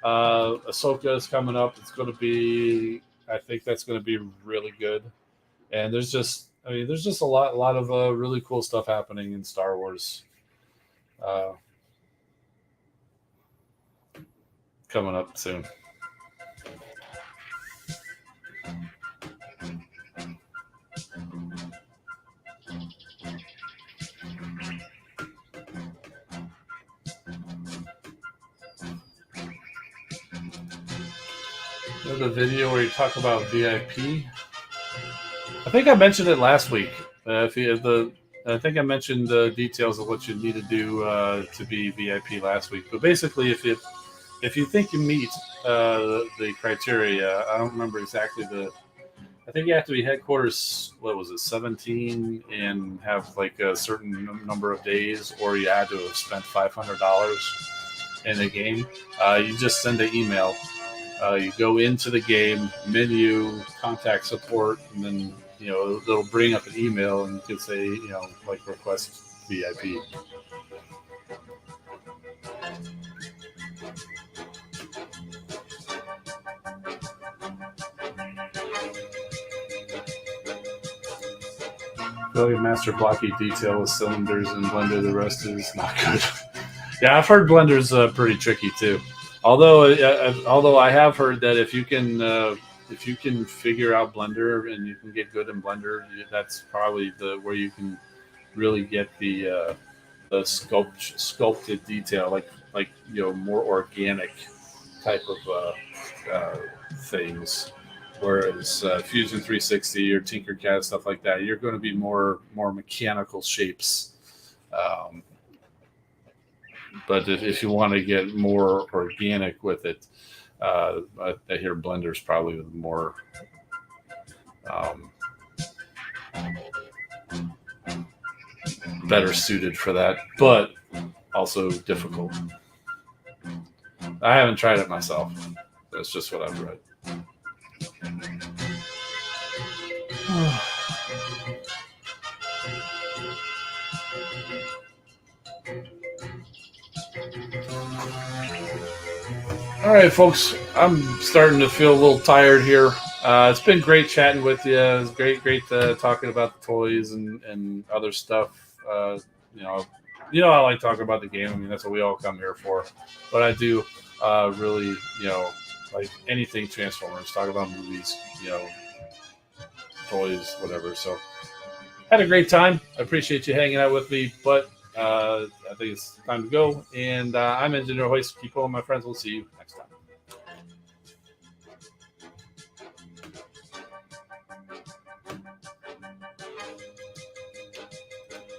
Ahsoka is coming up. It's going to be, I think that's going to be really good. And there's just a lot of really cool stuff happening in Star Wars coming up soon. The video where you talk about VIP. I think I mentioned it last week. I think I mentioned the details of what you need to do to be VIP last week. But basically, if you think you meet the criteria, I don't remember exactly I think you have to be headquarters. What was it, 17, and have like a certain number of days, or you had to have spent $500 in a game. You just send an email You go into the game menu, contact support, and then it'll bring up an email, and you can say like request VIP. Failure master blocky detail with cylinders and Blender. The rest is not good. Yeah, I've heard Blender's pretty tricky too. Although I have heard that if you can figure out Blender and you can get good in Blender, that's probably where you can really get the sculpted detail, like more organic type of things. Whereas Fusion 360 or Tinkercad, stuff like that, you're going to be more mechanical shapes. But if you want to get more organic with it, I hear Blender's probably more better suited for that, but also difficult. I haven't tried it myself. That's just what I've read. All right, folks. I'm starting to feel a little tired here. It's been great chatting with you. It's great talking about the toys and other stuff. I like talking about the game. I mean, that's what we all come here for. But I do really, like anything Transformers. Talk about movies, toys, whatever. So, had a great time. I appreciate you hanging out with me. But I think it's time to go. And I'm Engineer Hoist. Keep on, my friends. We'll see you next time.